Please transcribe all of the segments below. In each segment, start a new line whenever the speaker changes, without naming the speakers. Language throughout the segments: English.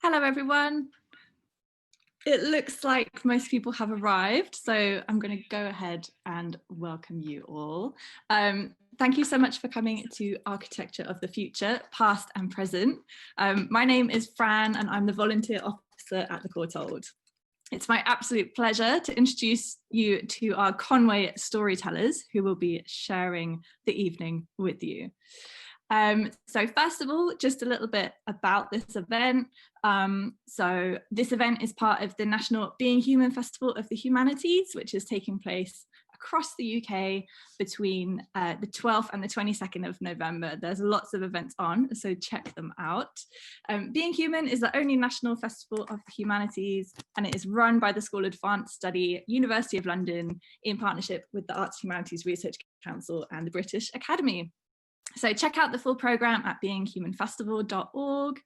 Hello everyone. It looks like most people have arrived, so I'm going to go ahead and welcome you all. Thank you so much for coming to Architecture of the Future, past and present. My name is Fran and I'm the volunteer officer at the Courtauld. It's my absolute pleasure to introduce you to our Conway Storytellers, who will be sharing the evening with you. So first of all, just a little bit about this event. So this event is part of the National Being Human Festival of the Humanities, which is taking place across the UK between the 12th and the 22nd of November. There's lots of events on, so check them out. Being Human is the only national festival of the humanities, and it is run by the School of Advanced Study, University of London, in partnership with the Arts Humanities Research Council and the British Academy. So check out the full programme at beinghumanfestival.org,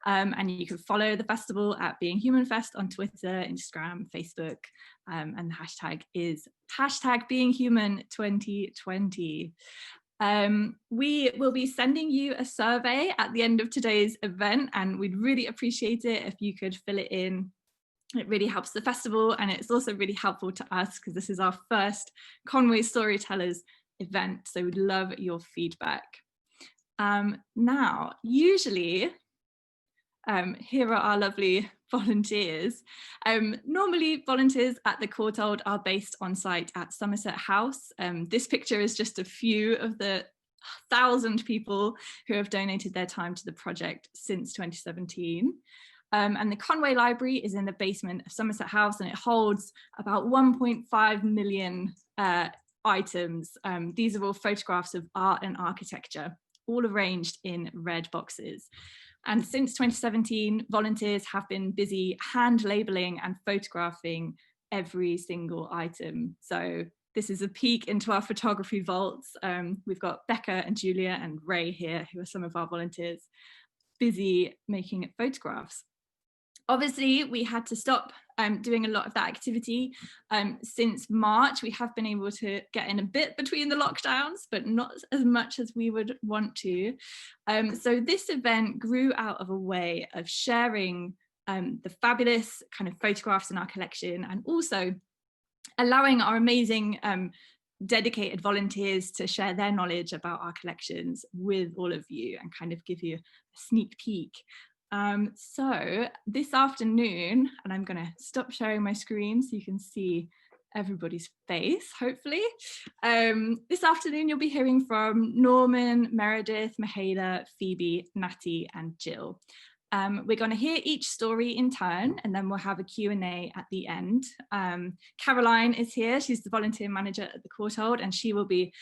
and you can follow the festival at Being Human Fest on Twitter, Instagram, Facebook, and the hashtag is #BeingHuman2020. We will be sending you a survey at the end of today's event, and we'd really appreciate it if you could fill it in. It really helps the festival, and it's also really helpful to us because this is our first Conway Storytellers event, so we'd love your feedback. Now, usually, here are our lovely volunteers. Normally, volunteers at the Courtauld are based on site at Somerset House. This picture is just a few of the 1,000 people who have donated their time to the project since 2017. And the Conway Library is in the basement of Somerset House, and it holds about 1.5 million items. These are all photographs of art and architecture, all arranged in red boxes. And since 2017, volunteers have been busy hand labeling and photographing every single item. So this is a peek into our photography vaults. We've got Becca and Julia and Ray here, who are some of our volunteers, busy making photographs. Obviously, we had to stop doing a lot of that activity since March. We have been able to get in a bit between the lockdowns, but not as much as we would want to. So this event grew out of a way of sharing the fabulous kind of photographs in our collection, and also allowing our amazing dedicated volunteers to share their knowledge about our collections with all of you and kind of give you a sneak peek. So this afternoon, and I'm going to stop sharing my screen so you can see everybody's face, hopefully. This afternoon, you'll be hearing from Norman, Meredith, Mihaela, Phoebe, Natty, and Gill. We're going to hear each story in turn, and then we'll have a Q&A at the end. Caroline is here. She's the volunteer manager at the Courtauld, and she will be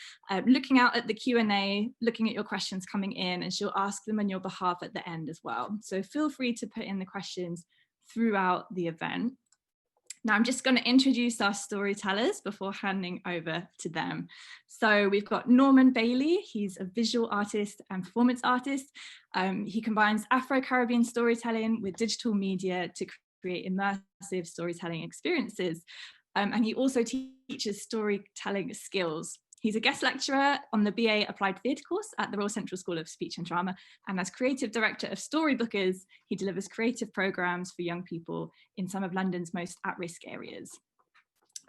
looking out at the Q&A, looking at your questions coming in, and she'll ask them on your behalf at the end as well. So feel free to put in the questions throughout the event. Now I'm just going to introduce our storytellers before handing over to them. So we've got Norman Bailey. He's a visual artist and performance artist. He combines Afro-Caribbean storytelling with digital media to create immersive storytelling experiences. And he also teaches storytelling skills. He's a guest lecturer on the BA Applied Theatre course at the Royal Central School of Speech and Drama, and as creative director of Storybookers, he delivers creative programmes for young people in some of London's most at-risk areas.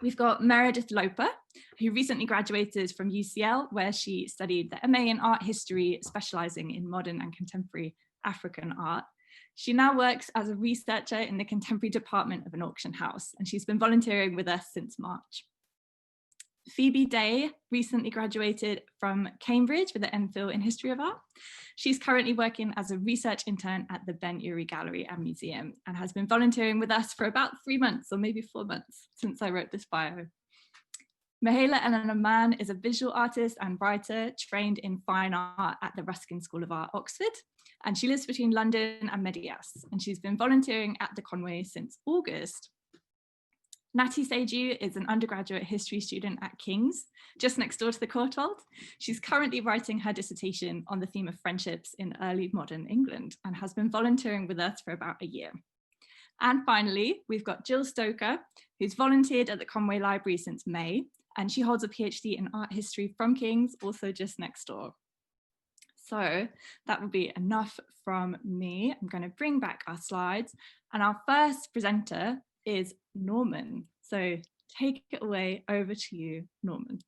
We've got Meredith Loper, who recently graduated from UCL, where she studied the MA in Art History, specialising in modern and contemporary African art. She now works as a researcher in the contemporary department of an auction house, and she's been volunteering with us since March. Phoebe Day recently graduated from Cambridge with an MPhil in History of Art. She's currently working as a research intern at the Ben Gallery and Museum, and has been volunteering with us for about 3 months or maybe 4 months since I wrote this bio. Mihaela-Elena Man is a visual artist and writer trained in fine art at the Ruskin School of Art, Oxford, and she lives between London and Medias, and she's been volunteering at the Conway since August. Natty Sae Jew is an undergraduate history student at King's, just next door to the Courtauld. She's currently writing her dissertation on the theme of friendships in early modern England and has been volunteering with us for about a year. And finally, we've got Gill Stoker, who's volunteered at the Conway Library since May, and she holds a PhD in art history from King's, also just next door. So that will be enough from me. I'm going to bring back our slides, and our first presenter is Norman. So take it away, over to you, Norman.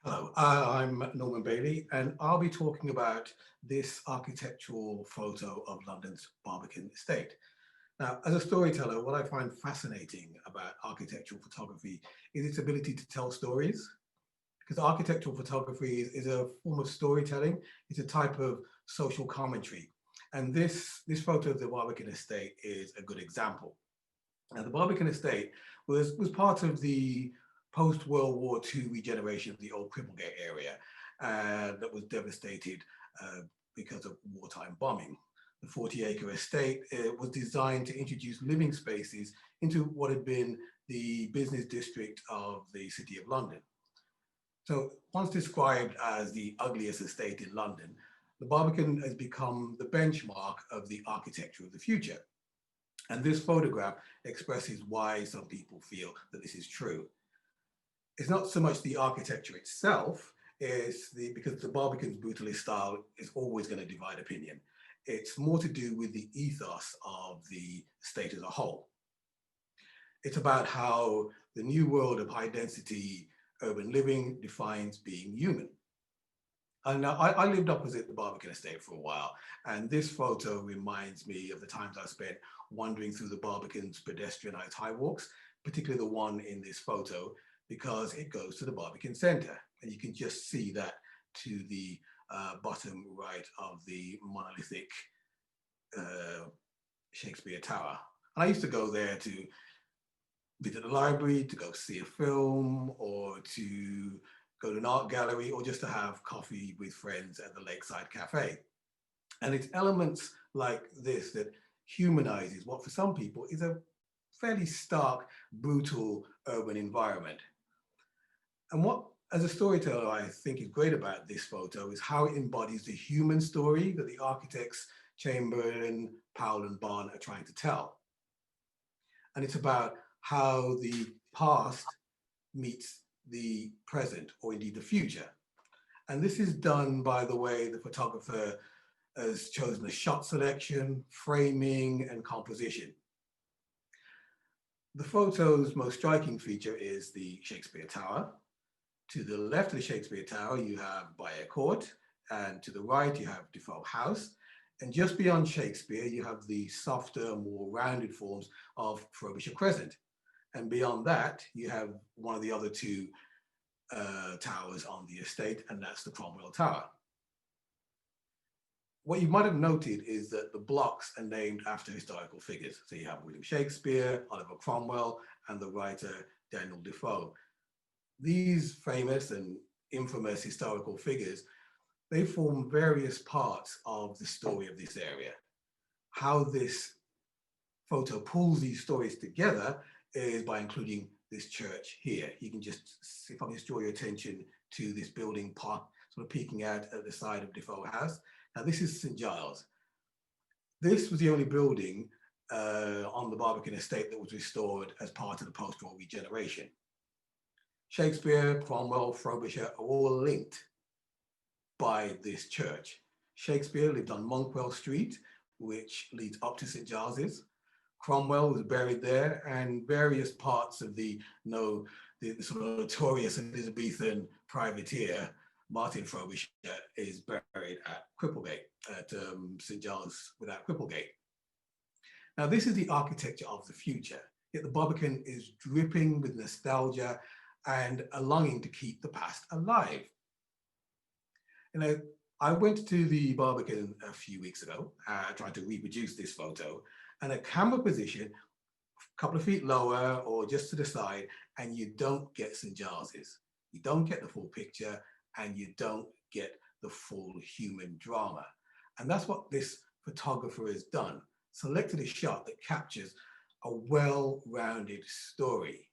Hello, I'm Norman Bailey, and I'll be talking about this architectural photo of London's Barbican Estate. Now, as a storyteller, what I find fascinating about architectural photography is its ability to tell stories, because architectural photography is a form of storytelling. It's a type of social commentary. And this photo of the Barbican Estate is a good example. Now, the Barbican Estate was part of the post-World War II regeneration of the old Cripplegate area that was devastated because of wartime bombing. The 40-acre estate was designed to introduce living spaces into what had been the business district of the City of London. So once described as the ugliest estate in London, the Barbican has become the benchmark of the architecture of the future. And this photograph expresses why some people feel that this is true. It's not so much the architecture itself, because the Barbican's brutalist style is always going to divide opinion. It's more to do with the ethos of the estate as a whole. It's about how the new world of high density urban living defines being human. And I lived opposite the Barbican Estate for a while, and this photo reminds me of the times I spent wandering through the Barbican's pedestrianised high walks, particularly the one in this photo, because it goes to the Barbican Centre, and you can just see that to the bottom right of the monolithic Shakespeare Tower. And I used to go there to visit the library, to go see a film, or to go to an art gallery, or just to have coffee with friends at the Lakeside Cafe. And it's elements like this that humanizes what for some people is a fairly stark, brutal urban environment. And what, as a storyteller, I think is great about this photo is how it embodies the human story that the architects Chamberlain, Powell and Barn are trying to tell. And it's about how the past meets the present, or indeed the future. And this is done by the way the photographer has chosen a shot selection, framing, and composition. The photo's most striking feature is the Shakespeare Tower. To the left of the Shakespeare Tower, you have Bayer Court, and to the right, you have Defoe House. And just beyond Shakespeare, you have the softer, more rounded forms of Frobisher Crescent. And beyond that, you have one of the other two towers on the estate, and that's the Cromwell Tower. What you might have noted is that the blocks are named after historical figures. So you have William Shakespeare, Oliver Cromwell, and the writer Daniel Defoe. These famous and infamous historical figures, they form various parts of the story of this area. How this photo pulls these stories together is by including this church here. You can just, if I can just draw your attention to this building part, sort of peeking out at the side of Defoe House. Now this is St. Giles. This was the only building on the Barbican Estate that was restored as part of the post-war regeneration. Shakespeare, Cromwell, Frobisher are all linked by this church. Shakespeare lived on Monkwell Street, which leads up to St. Giles's. Cromwell was buried there, and various parts of the sort of notorious Elizabethan privateer, Martin Frobisher, is buried at Cripplegate, at St. Giles without Cripplegate. Now, this is the architecture of the future, yet the Barbican is dripping with nostalgia and a longing to keep the past alive. You know, I went to the Barbican a few weeks ago, trying to reproduce this photo, and a camera position a couple of feet lower or just to the side, and you don't get St. Giles's. You don't get the full picture, and you don't get the full human drama. And that's what this photographer has done, selected a shot that captures a well-rounded story.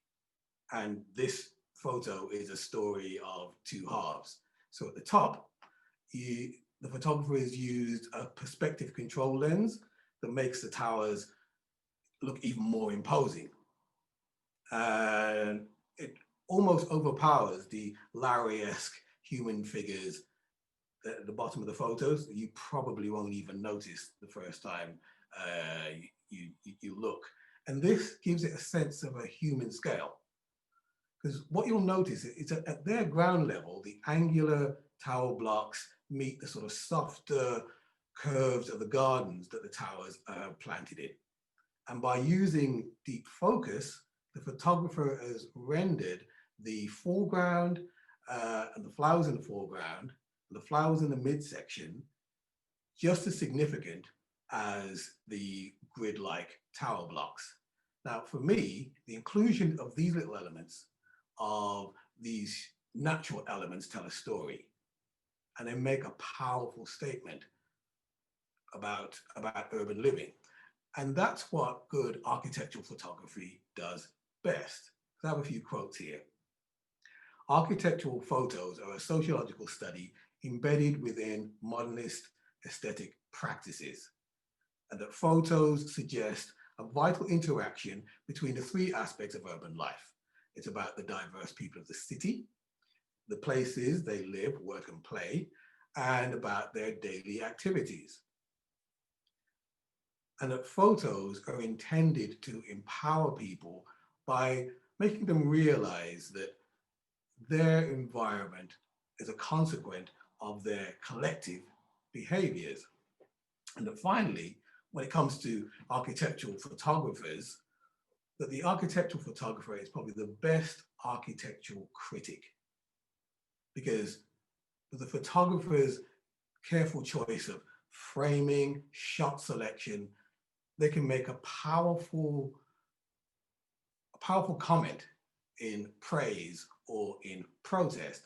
And this photo is a story of two halves. So at the top, the photographer has used a perspective control lens that makes the towers look even more imposing. And it almost overpowers the Lowry-esque human figures at the bottom of the photos, you probably won't even notice the first time you look. And this gives it a sense of a human scale. Because what you'll notice is at their ground level, the angular tower blocks meet the sort of softer curves of the gardens that the towers are planted in. And by using deep focus, the photographer has rendered the foreground and the flowers in the foreground, and the flowers in the midsection, just as significant as the grid-like tower blocks. Now, for me, the inclusion of these little elements, of these natural elements, tell a story, and they make a powerful statement about urban living. And that's what good architectural photography does best. I have a few quotes here. Architectural photos are a sociological study embedded within modernist aesthetic practices, and that photos suggest a vital interaction between the three aspects of urban life. It's about the diverse people of the city, the places they live, work, and play, and about their daily activities. And that photos are intended to empower people by making them realize that their environment is a consequence of their collective behaviors. And that finally, when it comes to architectural photographers, that the architectural photographer is probably the best architectural critic, because with the photographer's careful choice of framing, shot selection, they can make a powerful comment in praise or in protest.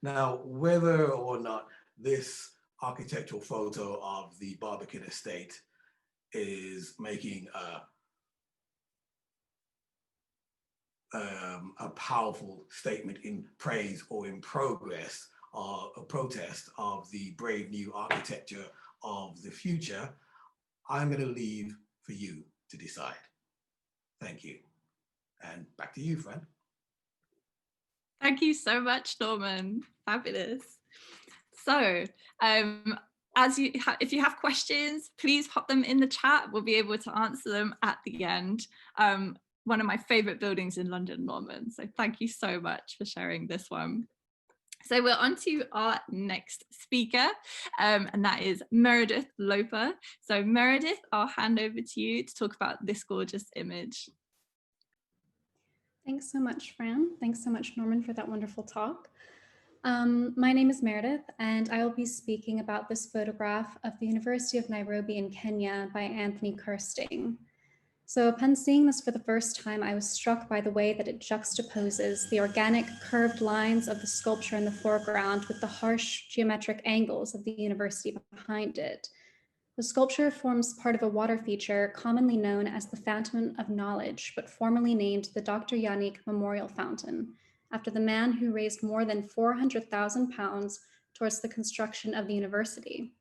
Now, whether or not this architectural photo of the Barbican Estate is making a powerful statement in praise or in progress or a protest of the brave new architecture of the future, I'm going to leave for you to decide. Thank you. And back to you, friend.
Thank you so much, Norman. Fabulous. So, if you have questions, please pop them in the chat. We'll be able to answer them at the end. One of my favorite buildings in London, Norman. So thank you so much for sharing this one. So we're on to our next speaker, and that is Meredith Loper. So Meredith, I'll hand over to you to talk about this gorgeous image.
Thanks so much, Fran. Thanks so much, Norman, for that wonderful talk. My name is Meredith, and I will be speaking about this photograph of the University of Nairobi in Kenya by Anthony Kirsting. So upon seeing this for the first time, I was struck by the way that it juxtaposes the organic curved lines of the sculpture in the foreground with the harsh geometric angles of the university behind it. The sculpture forms part of a water feature commonly known as the Fountain of Knowledge, but formerly named the Dr. Yannick Memorial Fountain, after the man who raised more than £400,000 towards the construction of the university.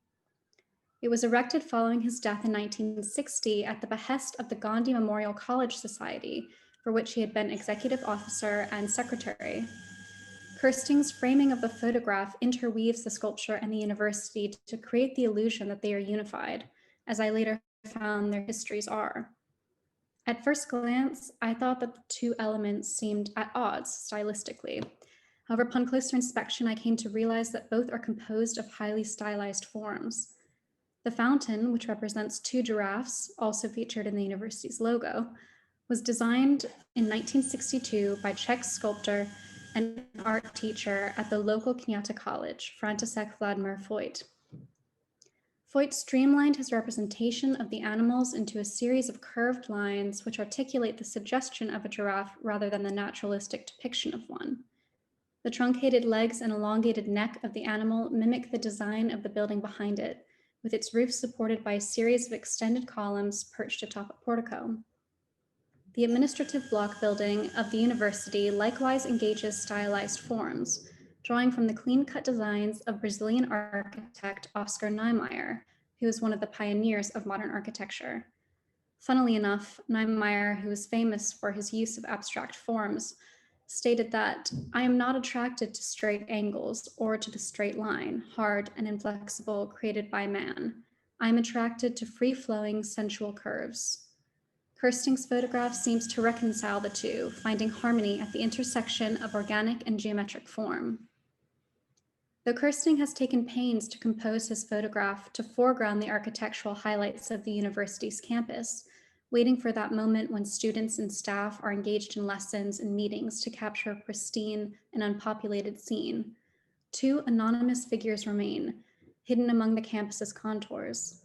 It was erected following his death in 1960 at the behest of the Gandhi Memorial College Society, for which he had been executive officer and secretary. Kirsting's framing of the photograph interweaves the sculpture and the university to create the illusion that they are unified, as I later found their histories are. At first glance, I thought that the two elements seemed at odds stylistically. However, upon closer inspection, I came to realize that both are composed of highly stylized forms. The fountain, which represents two giraffes, also featured in the university's logo, was designed in 1962 by Czech sculptor and art teacher at the local Kenyatta College, František Vladimir Foyt. Foyt streamlined his representation of the animals into a series of curved lines which articulate the suggestion of a giraffe rather than the naturalistic depiction of one. The truncated legs and elongated neck of the animal mimic the design of the building behind it, with its roof supported by a series of extended columns perched atop a portico. The administrative block building of the university likewise engages stylized forms, drawing from the clean-cut designs of Brazilian architect Oscar Niemeyer, who is one of the pioneers of modern architecture. Funnily enough, Niemeyer, who is famous for his use of abstract forms, stated that I am not attracted to straight angles or to the straight line, hard and inflexible, created by man. I am attracted to free-flowing sensual curves. Kirsting's photograph seems to reconcile the two, finding harmony at the intersection of organic and geometric form. Though Kirsting has taken pains to compose his photograph to foreground the architectural highlights of the university's campus, waiting for that moment when students and staff are engaged in lessons and meetings to capture a pristine and unpopulated scene, two anonymous figures remain, hidden among the campus's contours.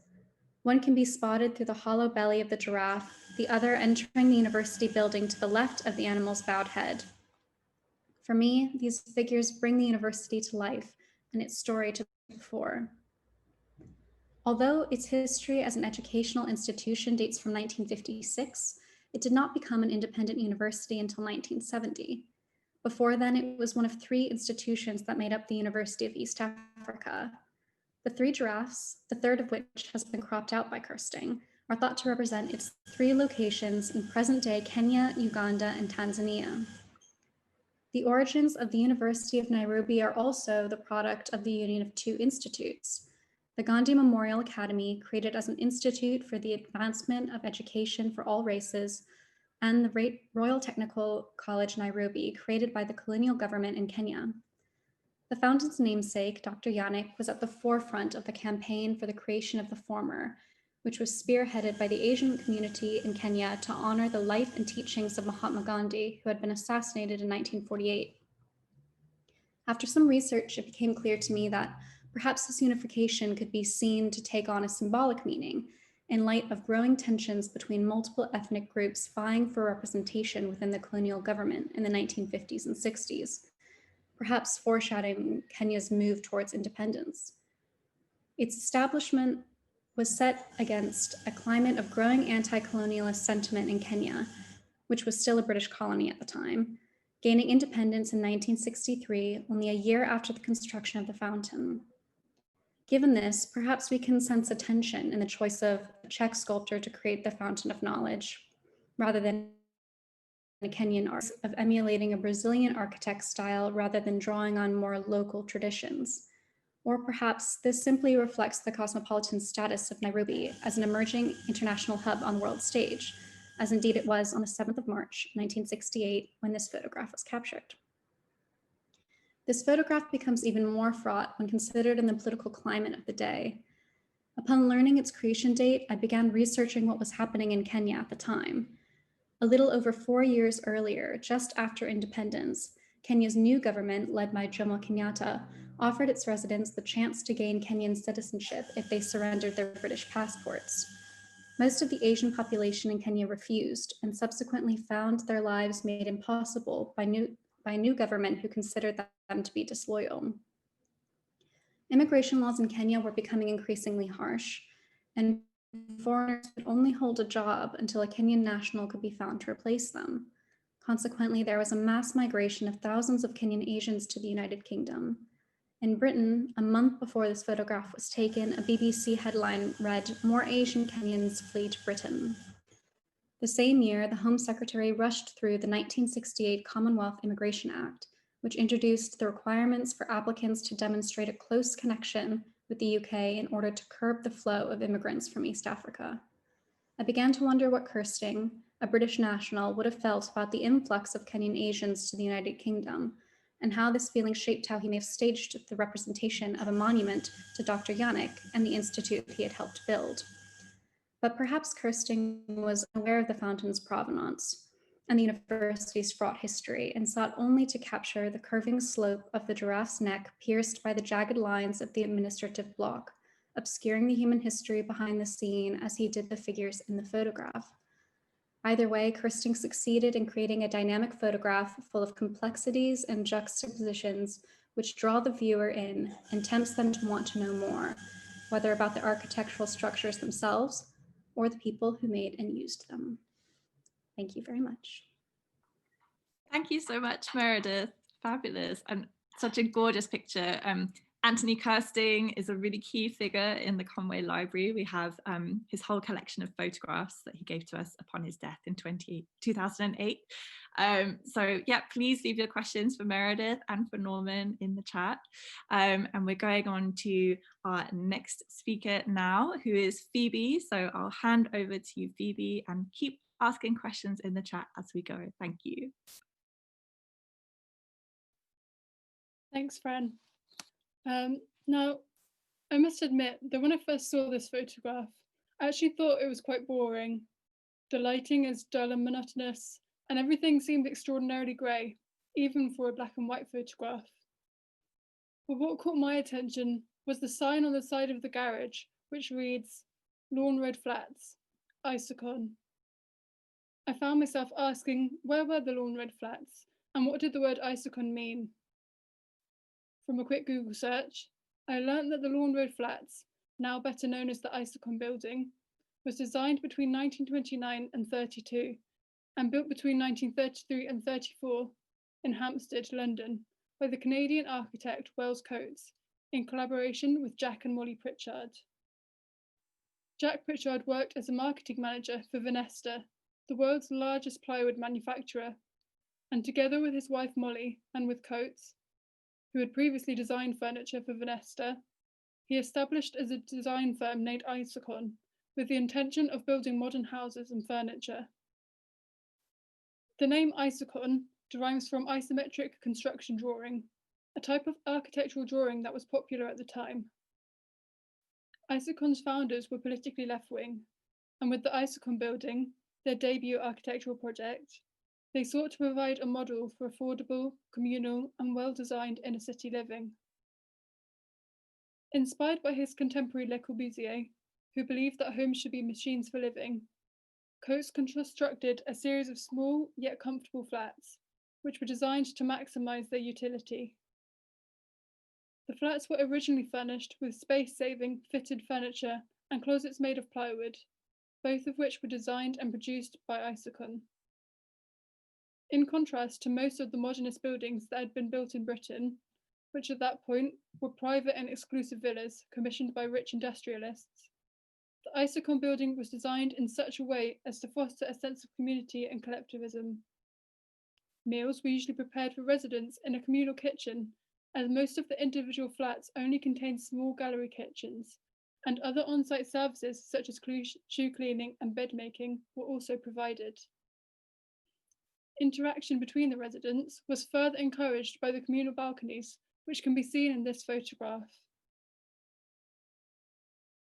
One can be spotted through the hollow belly of the giraffe, the other entering the university building to the left of the animal's bowed head. For me, these figures bring the university to life and its story to the fore. Although its history as an educational institution dates from 1956, it did not become an independent university until 1970. Before then, it was one of three institutions that made up the University of East Africa. The three giraffes, the third of which has been cropped out by Kirsting, are thought to represent its three locations in present-day Kenya, Uganda, and Tanzania. The origins of the University of Nairobi are also the product of the union of two institutes. The Gandhi Memorial Academy, created as an institute for the advancement of education for all races, and the Royal Technical College Nairobi, created by the colonial government in Kenya. The fountain's namesake, Dr. Yannick, was at the forefront of the campaign for the creation of the former, which was spearheaded by the Asian community in Kenya to honor the life and teachings of Mahatma Gandhi, who had been assassinated in 1948. After some research, it became clear to me that perhaps this unification could be seen to take on a symbolic meaning in light of growing tensions between multiple ethnic groups vying for representation within the colonial government in the 1950s and 60s, perhaps foreshadowing Kenya's move towards independence. Its establishment was set against a climate of growing anti-colonialist sentiment in Kenya, which was still a British colony at the time, gaining independence in 1963, only a year after the construction of the fountain. Given this, perhaps we can sense a tension in the choice of a Czech sculptor to create the Fountain of Knowledge, rather than a Kenyan art, of emulating a Brazilian architect's style rather than drawing on more local traditions. Or perhaps this simply reflects the cosmopolitan status of Nairobi as an emerging international hub on the world stage, as indeed it was on the 7th of March, 1968, when this photograph was captured. This photograph becomes even more fraught when considered in the political climate of the day. Upon learning its creation date, I began researching what was happening in Kenya at the time. A little over 4 years earlier, just after independence, Kenya's new government, led by Jomo Kenyatta, offered its residents the chance to gain Kenyan citizenship if they surrendered their British passports. Most of the Asian population in Kenya refused and subsequently found their lives made impossible by a new government who considered them to be disloyal. Immigration laws in Kenya were becoming increasingly harsh, and foreigners could only hold a job until a Kenyan national could be found to replace them. Consequently, there was a mass migration of thousands of Kenyan Asians to the United Kingdom. In Britain, a month before this photograph was taken, a BBC headline read, "More Asian Kenyans flee to Britain." The same year, the Home Secretary rushed through the 1968 Commonwealth Immigration Act, which introduced the requirements for applicants to demonstrate a close connection with the UK in order to curb the flow of immigrants from East Africa. I began to wonder what Kirsting, a British national, would have felt about the influx of Kenyan Asians to the United Kingdom, and how this feeling shaped how he may have staged the representation of a monument to Dr. Yannick and the institute he had helped build. But perhaps Kirsting was aware of the fountain's provenance and the university's fraught history, and sought only to capture the curving slope of the giraffe's neck pierced by the jagged lines of the administrative block, obscuring the human history behind the scene as he did the figures in the photograph. Either way, Kirsting succeeded in creating a dynamic photograph full of complexities and juxtapositions which draw the viewer in and tempts them to want to know more, whether about the architectural structures themselves or the people who made and used them. Thank you very much.
Thank you so much, Meredith. Fabulous, and such a gorgeous picture. Anthony Kirsting is a really key figure in the Conway Library. We have his whole collection of photographs that he gave to us upon his death in 2008. So yeah, please leave your questions for Meredith and for Norman in the chat. And we're going on to our next speaker now, who is Phoebe. So I'll hand over to you, Phoebe, and keep asking questions in the chat as we go. Thank you.
Thanks, Fran. Now, I must admit that when I first saw this photograph, I actually thought it was quite boring. The lighting is dull and monotonous, and everything seemed extraordinarily grey, even for a black and white photograph. But what caught my attention was the sign on the side of the garage, which reads, Lawn Road Flats, Isokon. I found myself asking, where were the Lawn Road Flats, and what did the word Isokon mean? From a quick Google search, I learnt that the Lawn Road Flats, now better known as the Isokon building, was designed between 1929 and 32 and built between 1933 and 34 in Hampstead, London, by the Canadian architect Wells Coates in collaboration with Jack and Molly Pritchard. Jack Pritchard worked as a marketing manager for Venesta, the world's largest plywood manufacturer, and together with his wife Molly and with Coates, who had previously designed furniture for Venesta, he established as a design firm named Isokon with the intention of building modern houses and furniture. The name Isokon derives from isometric construction drawing, a type of architectural drawing that was popular at the time. Isokon's founders were politically left-wing, and with the Isokon building, their debut architectural project, they sought to provide a model for affordable, communal, and well-designed inner-city living. Inspired by his contemporary Le Corbusier, who believed that homes should be machines for living, Coates constructed a series of small yet comfortable flats, which were designed to maximize their utility. The flats were originally furnished with space-saving fitted furniture and closets made of plywood, both of which were designed and produced by Isokon. In contrast to most of the modernist buildings that had been built in Britain, which at that point were private and exclusive villas commissioned by rich industrialists, the Isokon building was designed in such a way as to foster a sense of community and collectivism. Meals were usually prepared for residents in a communal kitchen, as most of the individual flats only contained small gallery kitchens, and other on-site services such as shoe cleaning and bed making were also provided. Interaction between the residents was further encouraged by the communal balconies, which can be seen in this photograph.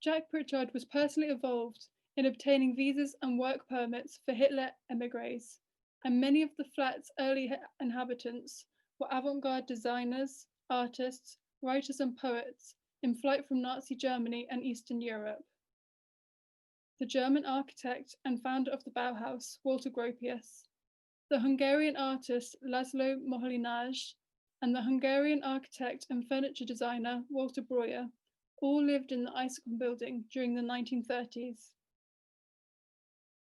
Jack Pritchard was personally involved in obtaining visas and work permits for Hitler emigres, and many of the flat's early inhabitants were avant-garde designers, artists, writers and poets in flight from Nazi Germany and Eastern Europe. The German architect and founder of the Bauhaus, Walter Gropius, the Hungarian artist Laszlo Moholy-Nagy, and the Hungarian architect and furniture designer Walter Breuer all lived in the Isokon building during the 1930s.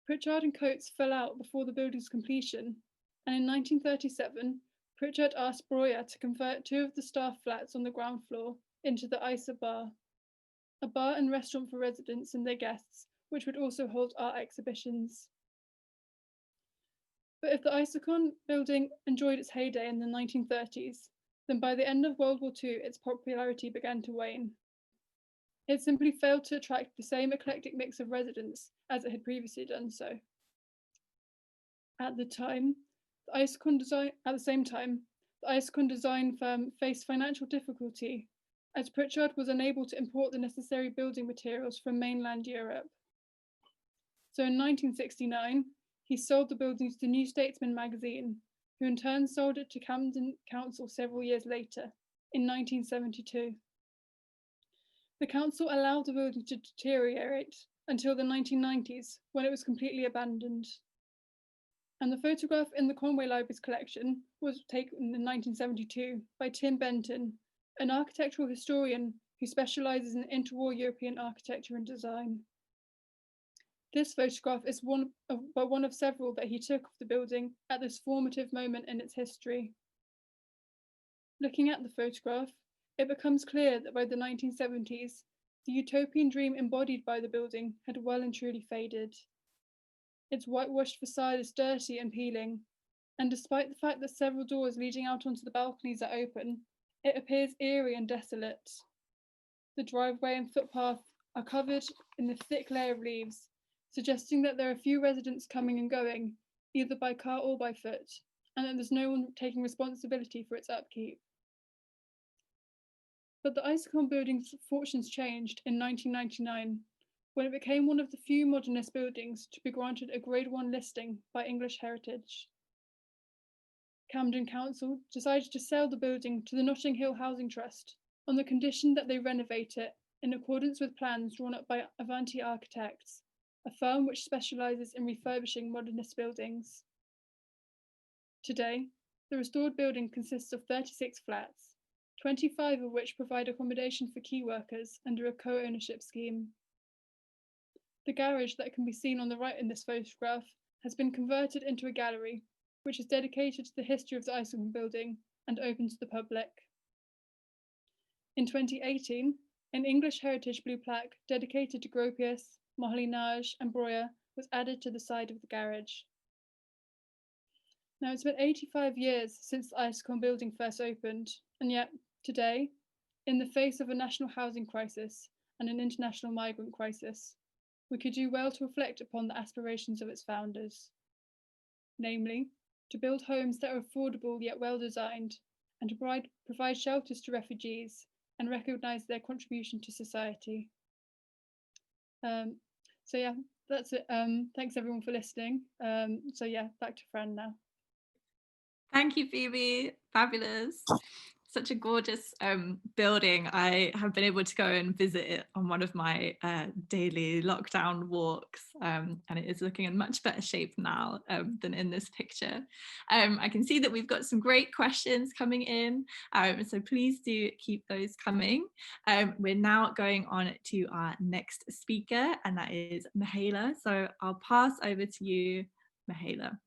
Pritchard and Coates fell out before the building's completion, and in 1937, Pritchard asked Breuer to convert two of the staff flats on the ground floor into the Isa Bar, a bar and restaurant for residents and their guests, which would also hold art exhibitions. But if the Isokon building enjoyed its heyday in the 1930s, then by the end of World War II, its popularity began to wane. It simply failed to attract the same eclectic mix of residents as it had previously done so. At the same time, the Isokon design firm faced financial difficulty as Pritchard was unable to import the necessary building materials from mainland Europe. So in 1969, he sold the building to the New Statesman magazine, who in turn sold it to Camden Council several years later, in 1972. The council allowed the building to deteriorate until the 1990s, when it was completely abandoned. And the photograph in the Conway Library's collection was taken in 1972 by Tim Benton, an architectural historian who specialises in interwar European architecture and design. This photograph is one of several that he took of the building at this formative moment in its history. Looking at the photograph, it becomes clear that by the 1970s, the utopian dream embodied by the building had well and truly faded. Its whitewashed facade is dirty and peeling, and despite the fact that several doors leading out onto the balconies are open, it appears eerie and desolate. The driveway and footpath are covered in a thick layer of leaves, suggesting that there are few residents coming and going, either by car or by foot, and that there's no one taking responsibility for its upkeep. But the Icicon building's fortunes changed in 1999, when it became one of the few modernist buildings to be granted a Grade 1 listing by English Heritage. Camden Council decided to sell the building to the Notting Hill Housing Trust on the condition that they renovate it in accordance with plans drawn up by Avanti Architects, a firm which specialises in refurbishing modernist buildings. Today, the restored building consists of 36 flats, 25 of which provide accommodation for key workers under a co-ownership scheme. The garage that can be seen on the right in this photograph has been converted into a gallery, which is dedicated to the history of the Icicon building and open to the public. In 2018, an English Heritage Blue plaque dedicated to Gropius, Moholy-Nagy and Breuer was added to the side of the garage. Now, it's been 85 years since the Icicon building first opened, and yet, today, in the face of a national housing crisis and an international migrant crisis, we could do well to reflect upon the aspirations of its founders, namely, to build homes that are affordable yet well designed, and to provide shelters to refugees and recognise their contribution to society. So yeah, that's it. Thanks everyone for listening. So yeah, back to Fran now.
Thank you, Phoebe. Fabulous. Such a gorgeous building. I have been able to go and visit it on one of my daily lockdown walks, and it is looking in much better shape now than in this picture. I can see that we've got some great questions coming in, so please do keep those coming. We're now going on to our next speaker, and that is Mihaela. So I'll pass over to you, Mihaela.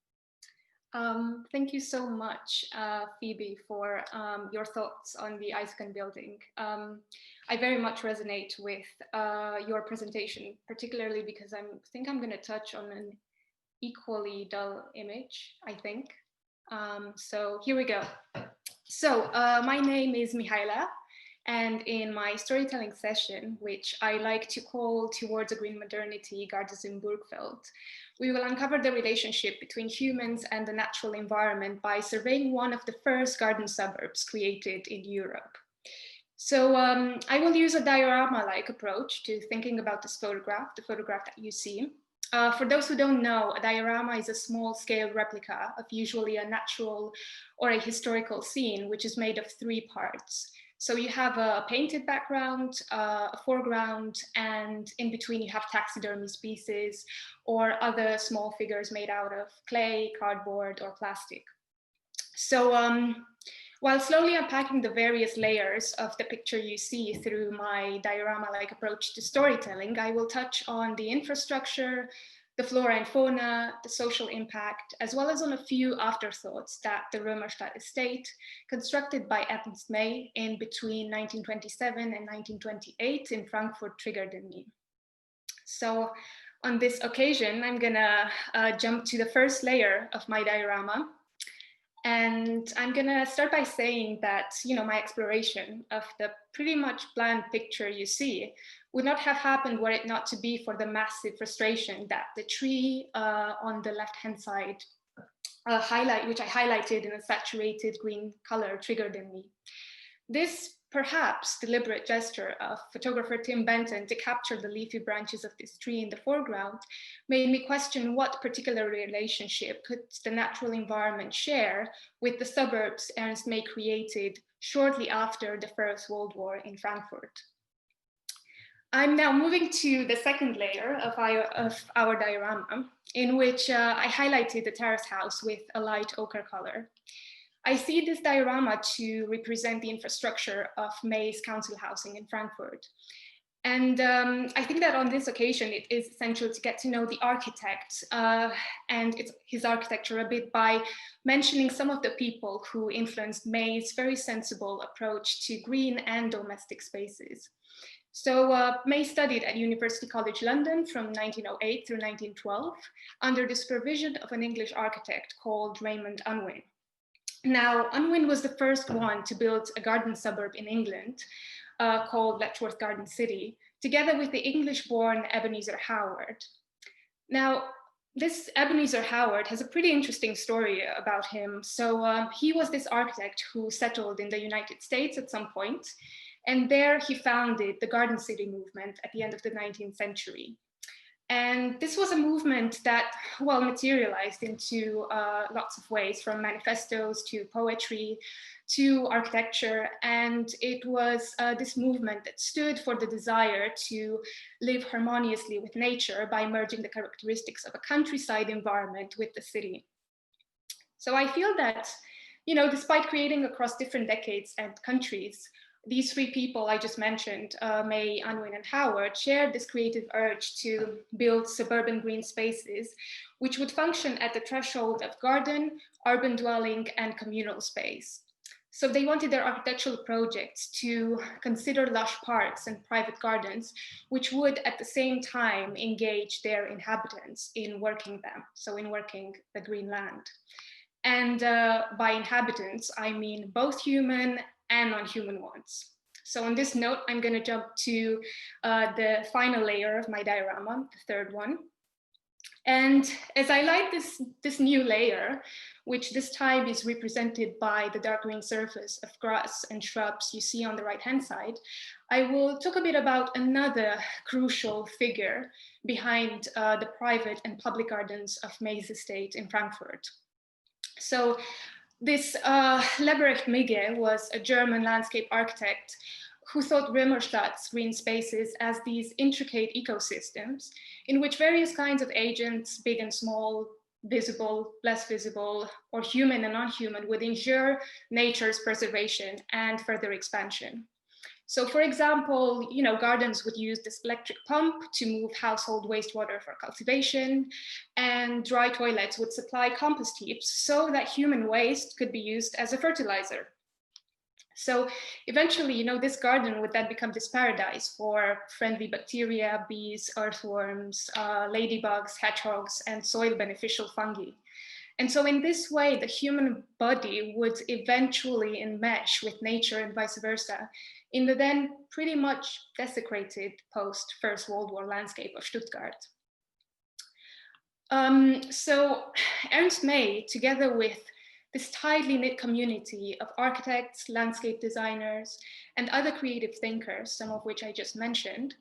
Thank you so much, Phoebe, for your thoughts on the Icicon building. I very much resonate with your presentation, particularly because I think I'm going to touch on an equally dull image, I think. So here we go. So my name is Mihaela, and in my storytelling session, which I like to call Towards a Green Modernity, Gardens in Burgveld, we will uncover the relationship between humans and the natural environment by surveying one of the first garden suburbs created in Europe. So I will use a diorama-like approach to thinking about this photograph, the photograph that you see. For those who don't know, a diorama is a small-scale replica of usually a natural or a historical scene, which is made of 3 parts. So you have a painted background, a foreground, and in between you have taxidermy species or other small figures made out of clay, cardboard, or plastic. So while slowly unpacking the various layers of the picture you see through my diorama-like approach to storytelling, I will touch on the infrastructure, the flora and fauna, the social impact, as well as on a few afterthoughts that the Römerstadt estate, constructed by Ernst May in between 1927 and 1928 in Frankfurt, triggered in me. So on this occasion, I'm gonna jump to the first layer of my diorama. And I'm gonna start by saying that, you know, my exploration of the pretty much bland picture you see would not have happened were it not to be for the massive frustration that the tree on the left-hand side which I highlighted in a saturated green color, triggered in me. This perhaps deliberate gesture of photographer Tim Benton to capture the leafy branches of this tree in the foreground made me question what particular relationship could the natural environment share with the suburbs Ernst May created shortly after the First World War in Frankfurt. I'm now moving to the second layer of our diorama, in which I highlighted the terrace house with a light ochre color. I see this diorama to represent the infrastructure of May's council housing in Frankfurt. And I think that on this occasion, it is essential to get to know the architect and his architecture a bit by mentioning some of the people who influenced May's very sensible approach to green and domestic spaces. So May studied at University College London from 1908 through 1912 under the supervision of an English architect called Raymond Unwin. Now, Unwin was the first one to build a garden suburb in England called Letchworth Garden City, together with the English-born Ebenezer Howard. Now, this Ebenezer Howard has a pretty interesting story about him. So he was this architect who settled in the United States at some point, and there he founded the Garden City movement at the end of the 19th century. And this was a movement that, well, materialized into lots of ways, from manifestos to poetry to architecture. And it was this movement that stood for the desire to live harmoniously with nature by merging the characteristics of a countryside environment with the city. So I feel that, you know, despite creating across different decades and countries, these three people I just mentioned, May, Unwin, and Howard, shared this creative urge to build suburban green spaces, which would function at the threshold of garden, urban dwelling, and communal space. So they wanted their architectural projects to consider lush parks and private gardens, which would at the same time engage their inhabitants in working them, so in working the green land. And by inhabitants, I mean both human and non-human ones. So on this note, I'm going to jump to the final layer of my diorama, the third one. And as I light this new layer, which this time is represented by the dark green surface of grass and shrubs you see on the right-hand side, I will talk a bit about another crucial figure behind the private and public gardens of May's estate in Frankfurt. So this Lebrecht Migge was a German landscape architect who thought Römerstadt's green spaces as these intricate ecosystems in which various kinds of agents, big and small, visible, less visible, or human and non-human, would ensure nature's preservation and further expansion. So for example, you know, gardens would use this electric pump to move household wastewater for cultivation, and dry toilets would supply compost heaps so that human waste could be used as a fertilizer. So eventually, you know, this garden would then become this paradise for friendly bacteria, bees, earthworms, ladybugs, hedgehogs, and soil beneficial fungi. And so in this way, the human body would eventually enmesh with nature and vice versa in the then pretty much desecrated post-First World War landscape of Stuttgart. So Ernst May, together with this tightly knit community of architects, landscape designers, and other creative thinkers, some of which I just mentioned,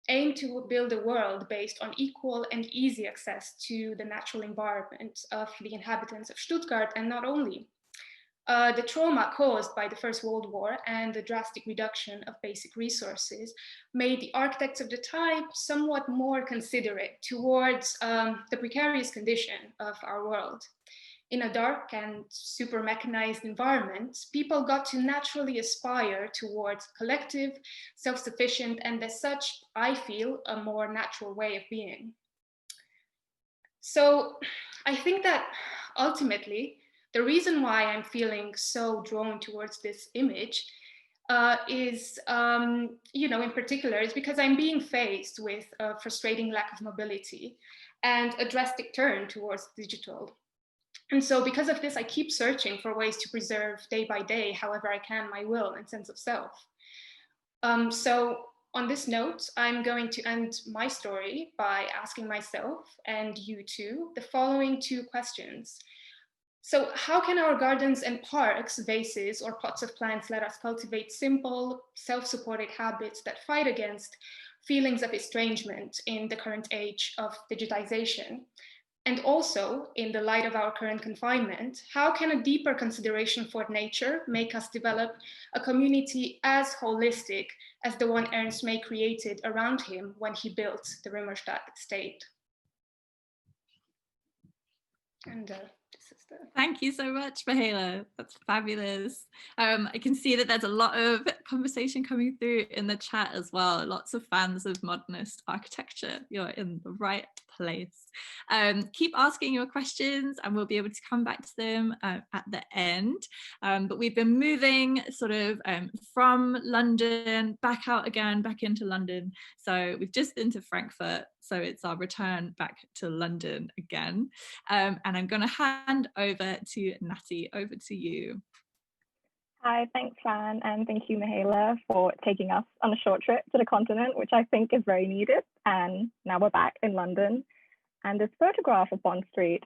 aim to build a world based on equal and easy access to the natural environment of the inhabitants of Stuttgart, and not only. The trauma caused by the First World War and the drastic reduction of basic resources made the architects of the time somewhat more considerate towards the precarious condition of our world. In a dark and super mechanized environment, people got to naturally aspire towards collective, self-sufficient, and as such, I feel, a more natural way of being. So I think that ultimately, the reason why I'm feeling so drawn towards this image is, you know, in particular, is because I'm being faced with a frustrating lack of mobility and a drastic turn towards digital. And so because of this, I keep searching for ways to preserve day by day, however I can, my will and sense of self. So on this note, I'm going to end my story by asking myself, and you too, the following two questions. So how can our gardens and parks, vases, or pots of plants let us cultivate simple, self-supported habits that fight against feelings of estrangement in the current age of digitization? And also, in the light of our current confinement, how can a deeper consideration for nature make us develop a community as holistic as the one Ernst May created around him when he built the Römerstadt estate? And this sister.
Thank you so much, Mihaela. That's fabulous. I can see that there's a lot of conversation coming through in the chat as well. Lots of fans of modernist architecture. You're in the right place. Keep asking your questions and we'll be able to come back to them at the end. But we've been moving sort of from London back out again, back into London. So we've just been to Frankfurt. So it's our return back to London again. And I'm going to hand over to Natty. Over to you.
Hi, thanks, Fran, and thank you, Mihaela, for taking us on a short trip to the continent, which I think is very needed. And now we're back in London. And this photograph of Bond Street.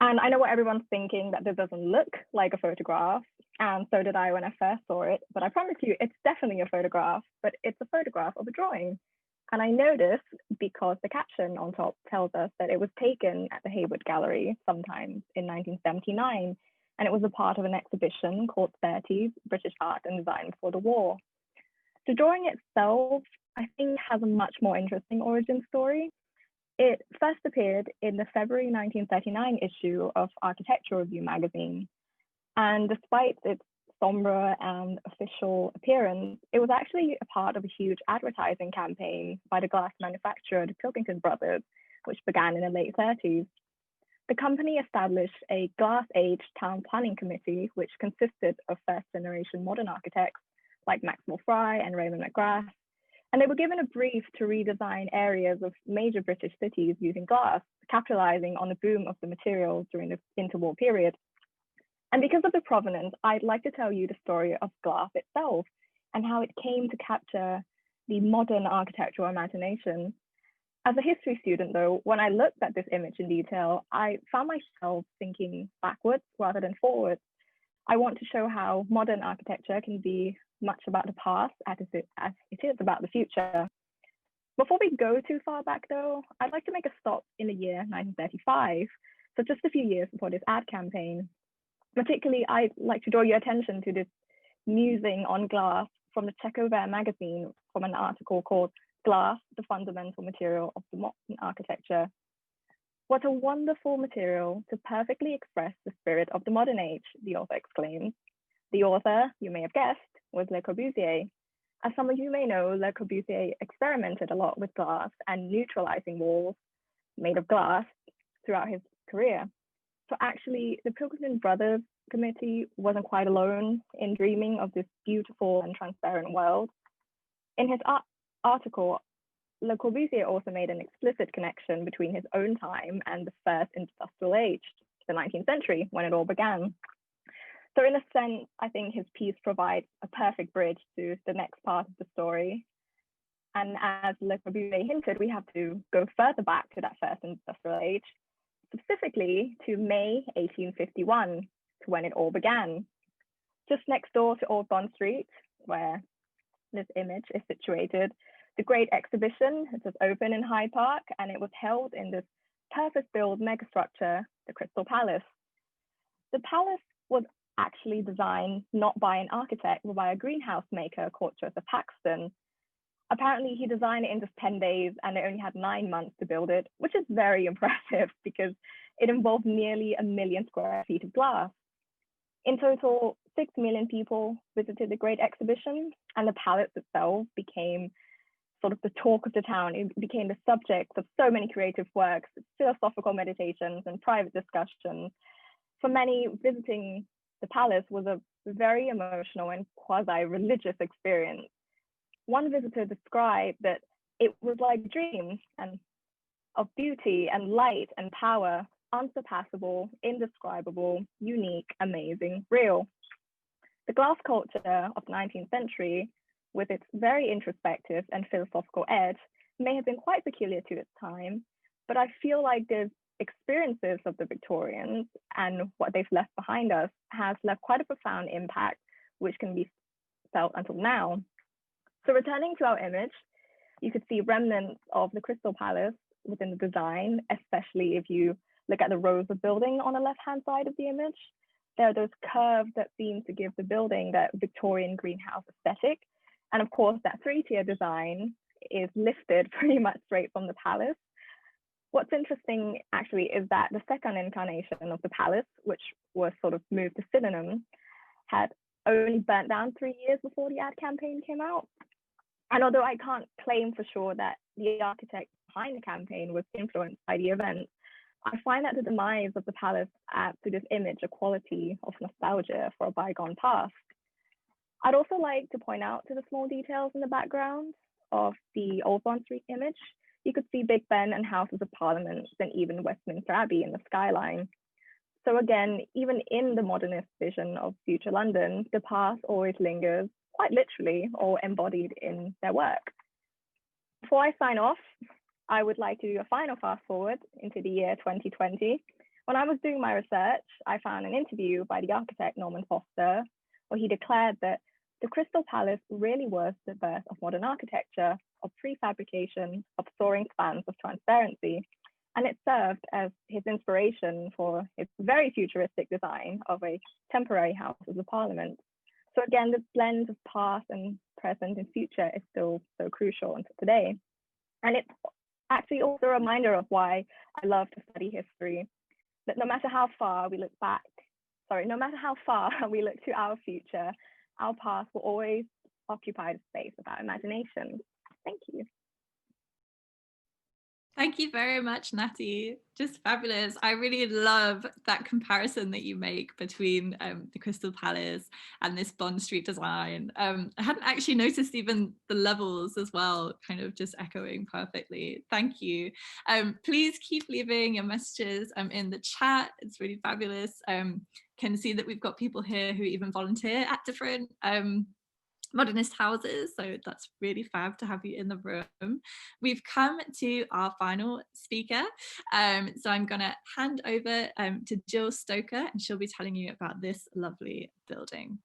And I know what everyone's thinking, that this doesn't look like a photograph. And so did I when I first saw it. But I promise you, it's definitely a photograph, but it's a photograph of a drawing. And I know this because the caption on top tells us that it was taken at the Hayward Gallery sometime in 1979. And it was a part of an exhibition called 30s, British Art and Design Before the War. The drawing itself, I think, has a much more interesting origin story. It first appeared in the February 1939 issue of Architectural Review magazine. And despite its sombre and official appearance, it was actually a part of a huge advertising campaign by the glass manufacturer, the Pilkington Brothers, which began in the late 30s. The company established a glass-age town planning committee, which consisted of first-generation modern architects like Maxwell Fry and Raymond McGrath. And they were given a brief to redesign areas of major British cities using glass, capitalizing on the boom of the material during the interwar period. And because of the provenance, I'd like to tell you the story of glass itself and how it came to capture the modern architectural imagination. As a history student, though, when I looked at this image in detail, I found myself thinking backwards rather than forwards. I want to show how modern architecture can be much about the past as it is about the future. Before we go too far back, though, I'd like to make a stop in the year 1935, so just a few years before this ad campaign. Particularly, I'd like to draw your attention to this musing on glass from the Czechoslovak magazine from an article called Glass, the Fundamental Material of the Modern Architecture. What a wonderful material to perfectly express the spirit of the modern age, the author exclaims. The author, you may have guessed, was Le Corbusier. As some of you may know, Le Corbusier experimented a lot with glass and neutralizing walls made of glass throughout his career. So actually, the Pilkington Brothers Committee wasn't quite alone in dreaming of this beautiful and transparent world. In his article, Le Corbusier also made an explicit connection between his own time and the first industrial age, the 19th century, when it all began. So in a sense, I think his piece provides a perfect bridge to the next part of the story. And as Le Corbusier hinted, we have to go further back to that first industrial age, specifically to May 1851, to when it all began. Just next door to Old Bond Street, where this image is situated, the Great Exhibition, it was open in Hyde Park, and it was held in this purpose-built megastructure, the Crystal Palace. The palace was actually designed not by an architect, but by a greenhouse maker called Joseph Paxton. Apparently, he designed it in just 10 days, and they only had 9 months to build it, which is very impressive because it involved nearly 1 million square feet of glass. In total, 6 million people visited the Great Exhibition, and the palace itself became sort of the talk of the town. It became the subject of so many creative works, philosophical meditations, and private discussions. For many, visiting the palace was a very emotional and quasi-religious experience. One visitor described that it was like dreams and of beauty and light and power, unsurpassable, indescribable, unique, amazing, real. The glass culture of the 19th century, with its very introspective and philosophical edge, may have been quite peculiar to its time, but I feel like the experiences of the Victorians and what they've left behind us has left quite a profound impact, which can be felt until now. So returning to our image, you could see remnants of the Crystal Palace within the design, especially if you look at the rows of building on the left-hand side of the image. There are those curves that seem to give the building that Victorian greenhouse aesthetic. And of course, that 3-tier design is lifted pretty much straight from the palace. What's interesting actually is that the second incarnation of the palace, which was sort of moved to Sydenham, had only burnt down 3 years before the ad campaign came out. And although I can't claim for sure that the architect behind the campaign was influenced by the event, I find that the demise of the palace adds to this image a quality of nostalgia for a bygone past. I'd also like to point out to the small details in the background of the old Bond Street image. You could see Big Ben and Houses of Parliament and even Westminster Abbey in the skyline. So again, even in the modernist vision of future London, the past always lingers, quite literally, or embodied in their work. Before I sign off, I would like to do a final fast forward into the year 2020. When I was doing my research, I found an interview by the architect Norman Foster, where he declared that the Crystal Palace really was the birth of modern architecture, of prefabrication, of soaring spans of transparency, and it served as his inspiration for his very futuristic design of a temporary House of the Parliament. So again, the blend of past and present and future is still so crucial until today. And it's actually also a reminder of why I love to study history, that no matter how far we look to our future, our past will always occupy the space of our imagination. Thank you.
Thank you very much, Natty. Just fabulous. I really love that comparison that you make between the Crystal Palace and this Bond Street design. I hadn't actually noticed even the levels as well, kind of just echoing perfectly. Thank you. Please keep leaving your messages in the chat. It's really fabulous. Can see that we've got people here who even volunteer at different modernist houses, so that's really fab to have you in the room. We've come to our final speaker, so I'm going to hand over to Gill Stoker, and she'll be telling you about this lovely building.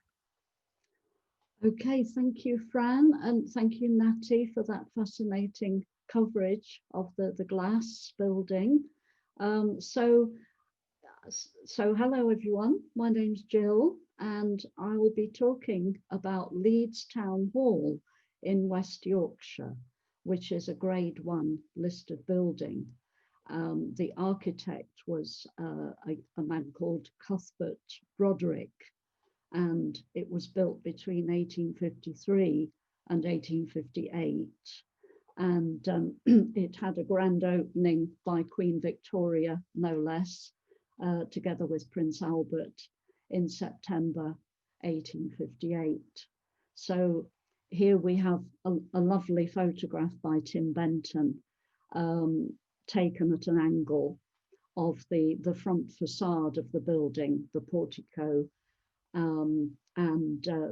Okay, thank you, Fran, and thank you, Natty, for that fascinating coverage of the glass building. So hello everyone, my name's Gill, and I will be talking about Leeds Town Hall in West Yorkshire, which is a Grade 1 listed building. The architect was a man called Cuthbert Broderick, and it was built between 1853 and 1858. And it had a grand opening by Queen Victoria, no less, together with Prince Albert in September 1858. So here we have a lovely photograph by Tim Benton, taken at an angle of the front facade of the building, the portico, and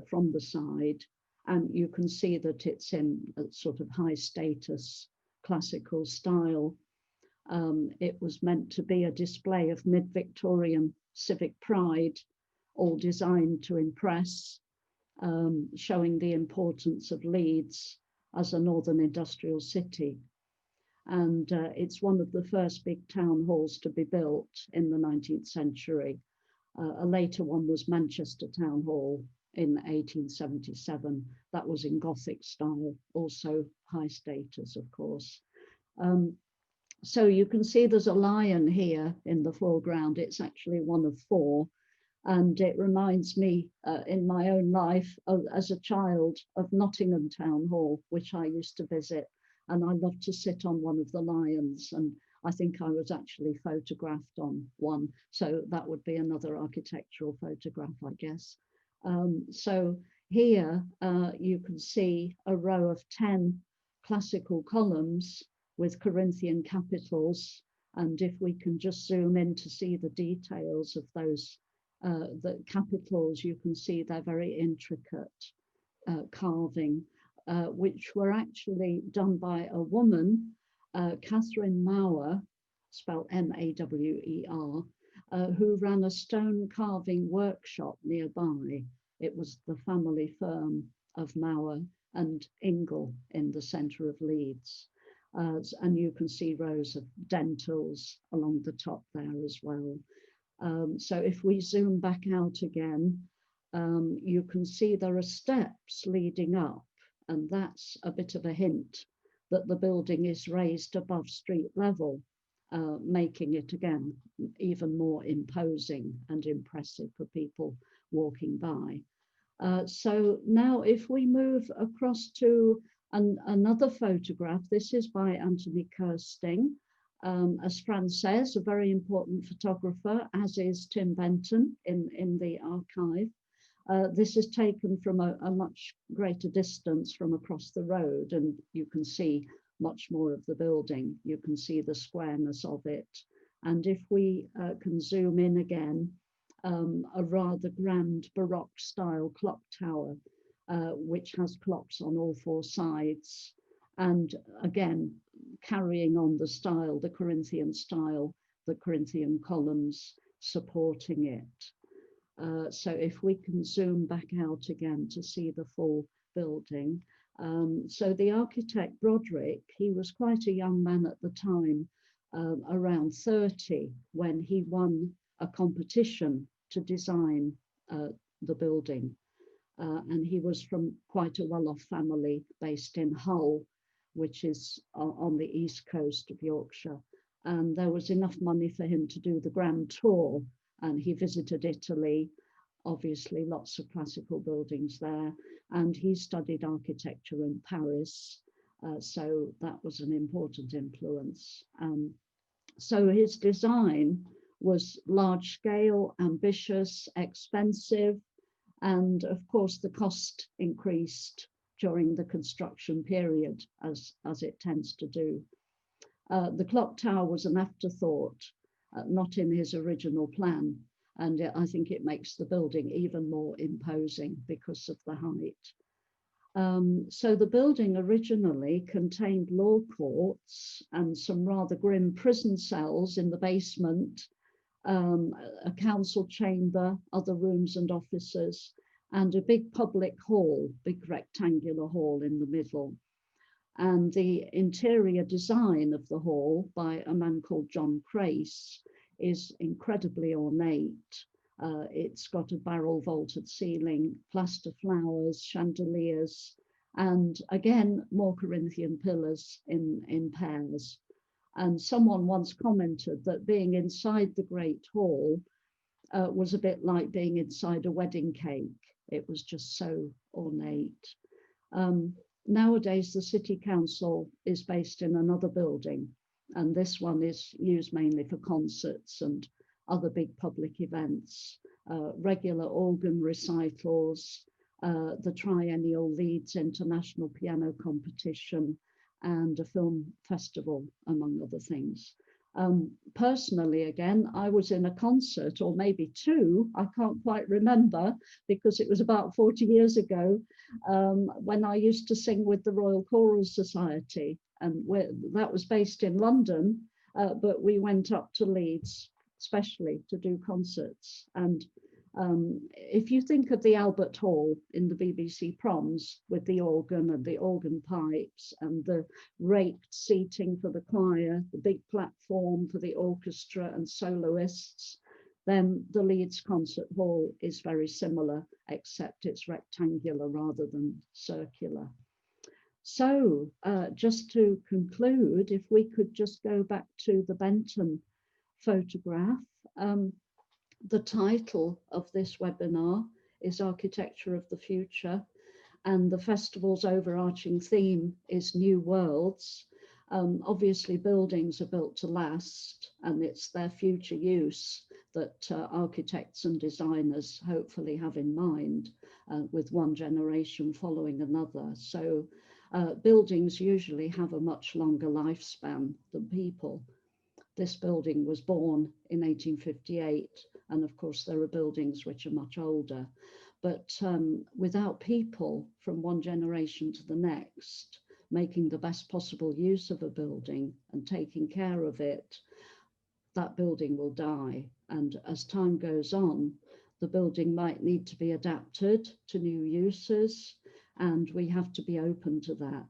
from the side. And you can see that it's in a sort of high status classical style. It was meant to be a display of mid-Victorian civic pride, all designed to impress, showing the importance of Leeds as a northern industrial city. And it's one of the first big town halls to be built in the 19th century. A later one was Manchester Town Hall in 1877. That was in Gothic style, also high status, of course. So you can see there's a lion here in the foreground. It's actually one of 4. And it reminds me in my own life as a child of Nottingham Town Hall, which I used to visit. And I loved to sit on one of the lions. And I think I was actually photographed on one. So that would be another architectural photograph, I guess. So here you can see a row of 10 classical columns with Corinthian Capitals. And if we can just zoom in to see the details of those the capitals, you can see they're very intricate carving, which were actually done by a woman, Catherine Mawer, spelled M-A-W-E-R, who ran a stone carving workshop nearby. It was the family firm of Mawer and Ingle in the centre of Leeds. And you can see rows of dentils along the top there as well. So if we zoom back out again, you can see there are steps leading up, and that's a bit of a hint that the building is raised above street level. making it again even more imposing and impressive for people walking by. So now if we move across to another photograph, this is by Anthony Kirsting. As Fran says, a very important photographer, as is Tim Benton in the archive. This is taken from a much greater distance from across the road, and you can see much more of the building. You can see the squareness of it. And if we can zoom in again, a rather grand Baroque style clock tower, which has clocks on all four sides. And again, carrying on the style, the Corinthian style, the Corinthian columns supporting it. So if we can zoom back out again to see the full building. So the architect Broderick, he was quite a young man at the time, around 30, when he won a competition to design the building. And he was from quite a well-off family based in Hull, which is on the east coast of Yorkshire. And there was enough money for him to do the grand tour, and he visited Italy, obviously lots of classical buildings there, and he studied architecture in Paris, so that was an important influence. So his design was large scale, ambitious, expensive, and of course the cost increased during the construction period, as it tends to do. The clock tower was an afterthought, not in his original plan, and I think it makes the building even more imposing because of the height. So the building originally contained law courts and some rather grim prison cells in the basement, a council chamber, other rooms and offices, and a big public hall, big rectangular hall in the middle. And the interior design of the hall by a man called John Crace is incredibly ornate. It's got a barrel vaulted ceiling, plaster flowers, chandeliers, and again, more Corinthian pillars in pairs. And someone once commented that being inside the Great Hall was a bit like being inside a wedding cake. It was just so ornate. Nowadays, the City Council is based in another building, and this one is used mainly for concerts and other big public events, regular organ recitals, the triennial Leeds International Piano Competition, and a film festival, among other things. Personally, again, I was in a concert, or maybe two, I can't quite remember, because it was about 40 years ago, when I used to sing with the Royal Choral Society, and that was based in London, but we went up to Leeds, especially to do concerts. And if you think of the Albert Hall in the BBC Proms, with the organ and the organ pipes and the raked seating for the choir, the big platform for the orchestra and soloists, then the Leeds Concert Hall is very similar, except it's rectangular rather than circular. So just to conclude, if we could just go back to the Benton photograph. The title of this webinar is Architecture of the Future, and the festival's overarching theme is New Worlds. Obviously, buildings are built to last, and it's their future use that architects and designers hopefully have in mind, with one generation following another. So buildings usually have a much longer lifespan than people. This building was born in 1858, and of course there are buildings which are much older. But without people from one generation to the next, making the best possible use of a building and taking care of it, that building will die. And as time goes on, the building might need to be adapted to new uses, and we have to be open to that.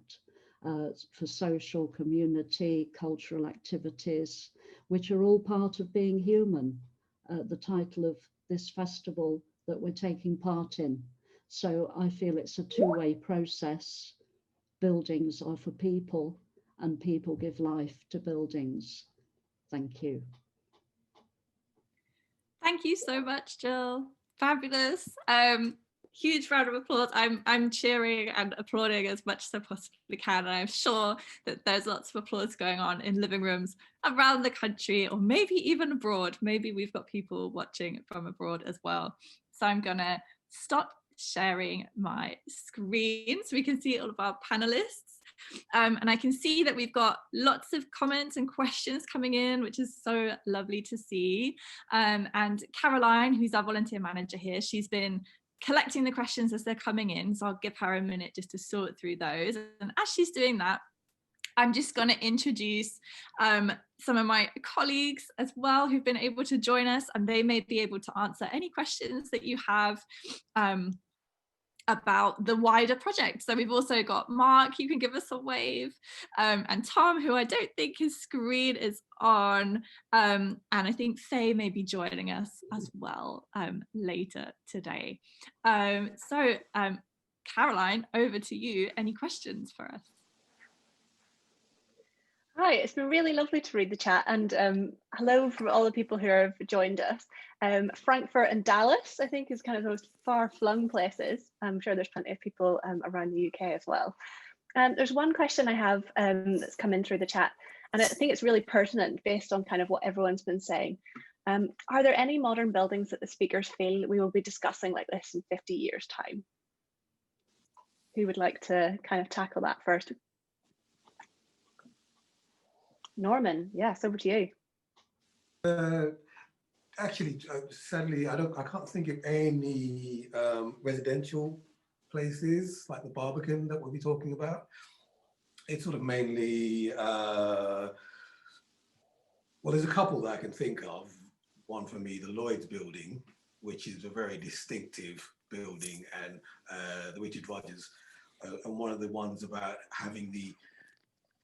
For social, community, cultural activities, which are all part of being human, the title of this festival that we're taking part in. So I feel it's a two-way process. Buildings are for people, and people give life to buildings. Thank you.
Thank you so much, Jill. Fabulous. Huge round of applause. I'm cheering and applauding as much as I possibly can, and I'm sure that there's lots of applause going on in living rooms around the country, or maybe even abroad. Maybe we've got people watching from abroad as well. So I'm gonna stop sharing my screen so we can see all of our panelists. And I can see that we've got lots of comments and questions coming in, which is so lovely to see. And Caroline, who's our volunteer manager here, she's been collecting the questions as they're coming in, so I'll give her a minute just to sort through those. And as she's doing that, I'm just going to introduce some of my colleagues as well who've been able to join us, and they may be able to answer any questions that you have about the wider project. So we've also got Mark, you can give us a wave, and Tom, who I don't think his screen is on, and I think Faye may be joining us as well later today. So Caroline, over to you. Any questions for us?
Hi, it's been really lovely to read the chat, and hello from all the people who have joined us. Frankfurt and Dallas, I think, is kind of those far-flung places. I'm sure there's plenty of people around the UK as well. There's one question I have that's come in through the chat, and I think it's really pertinent based on kind of what everyone's been saying. Are there any modern buildings that the speakers feel we will be discussing like this in 50 years' time? Who would like to kind of tackle that first? Norman, yes, over to you.
Actually, sadly, I can't think of any residential places like the Barbican that we'll be talking about. It's sort of mainly, well, there's a couple that I can think of. One for me, the Lloyd's building, which is a very distinctive building, and the Richard Rogers, and one of the ones about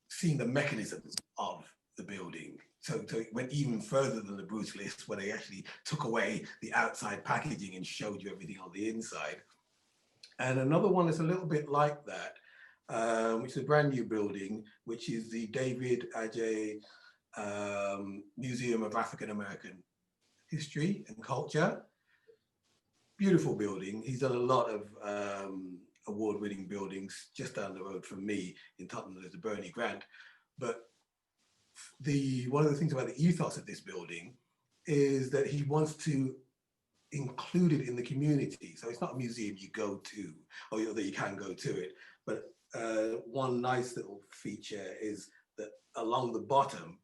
seeing the mechanisms of the building. So it went even further than the Bruce list, where they actually took away the outside packaging and showed you everything on the inside. And another one that's a little bit like that, which is a brand new building, which is the David Adjaye Museum of African American History and Culture. Beautiful building. He's done a lot of award-winning buildings just down the road from me in Tottenham. There's a Bernie Grant. But one of the things about the ethos of this building is that he wants to include it in the community. So it's not a museum you go to, or that you can go to it. But one nice little feature is that along the bottom,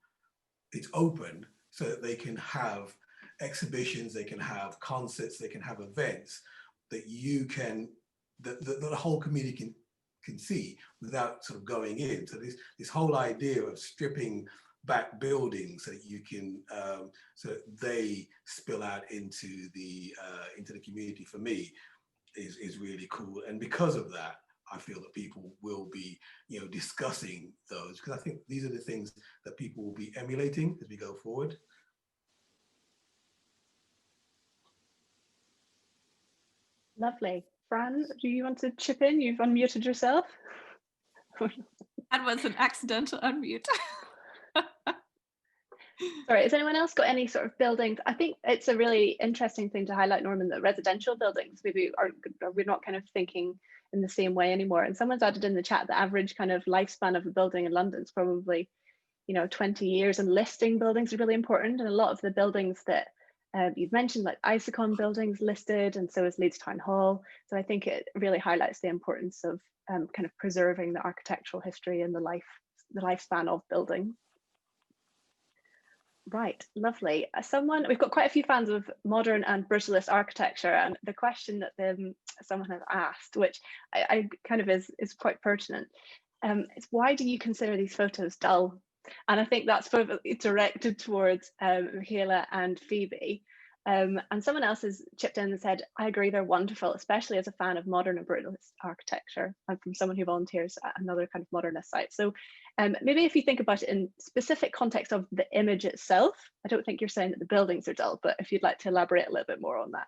it's open so that they can have exhibitions, they can have concerts, they can have events that you can, that the whole community can see without sort of going in. So this whole idea of stripping back buildings so that you can, so that they spill out into the community, for me is really cool. And because of that, I feel that people will be, discussing those, because I think these are the things that people will be emulating as we go forward.
Lovely. Fran, do you want to chip in? You've unmuted yourself.
That was an accidental unmute.
Sorry, has anyone else got any sort of buildings? I think it's a really interesting thing to highlight, Norman, that residential buildings maybe we're not kind of thinking in the same way anymore. And someone's added in the chat the average kind of lifespan of a building in London is probably, 20 years, and listing buildings are really important. And a lot of the buildings that you've mentioned, like Isocon buildings, listed, and so is Leeds Town Hall. So I think it really highlights the importance of kind of preserving the architectural history and the lifespan of buildings. Right, lovely. We've got quite a few fans of modern and brutalist architecture, and the question that someone has asked, which I kind of is quite pertinent, is why do you consider these photos dull? And I think that's directed towards Mihaela and Phoebe. And someone else has chipped in and said, I agree, they're wonderful, especially as a fan of modern and brutalist architecture, and from someone who volunteers at another kind of modernist site. So maybe if you think about it in specific context of the image itself, I don't think you're saying that the buildings are dull, but if you'd like to elaborate a little bit more on that.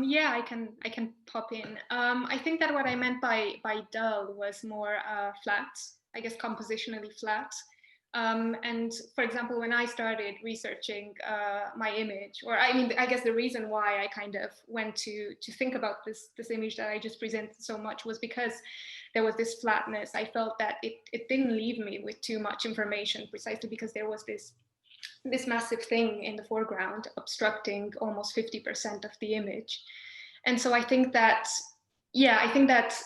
Yeah, I can pop in. I think that what I meant by dull was more flat, I guess compositionally flat. And for example, when I started researching my image, or I mean, I guess the reason why I kind of went to think about this image that I just presented so much was because there was this flatness. I felt that it didn't leave me with too much information, precisely because there was this massive thing in the foreground obstructing almost 50% of the image. And so I think that, yeah, I think that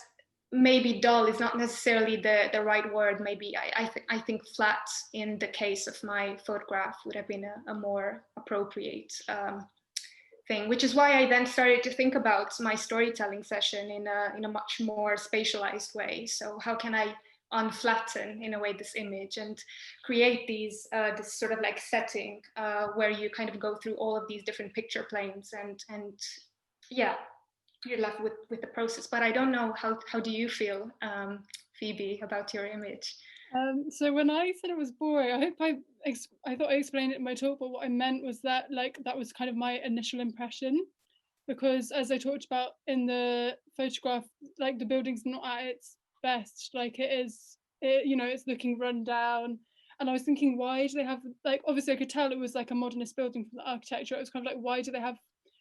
maybe dull is not necessarily the right word. Maybe I think flat in the case of my photograph would have been a more appropriate thing, which is why I then started to think about my storytelling session in a much more spatialized way. So how can I unflatten in a way this image and create these this sort of like setting where you kind of go through all of these different picture planes and yeah, you're left with the process. But I don't know, how do you feel, Phoebe, about your image?
So when I said it was boring, I thought I explained it in my talk, but what I meant was that that was kind of my initial impression, because as I talked about in the photograph, like the building's not at its best, like it's looking run down. And I was thinking, why do they have, like, obviously I could tell it was like a modernist building from the architecture. It was kind of like, why do they have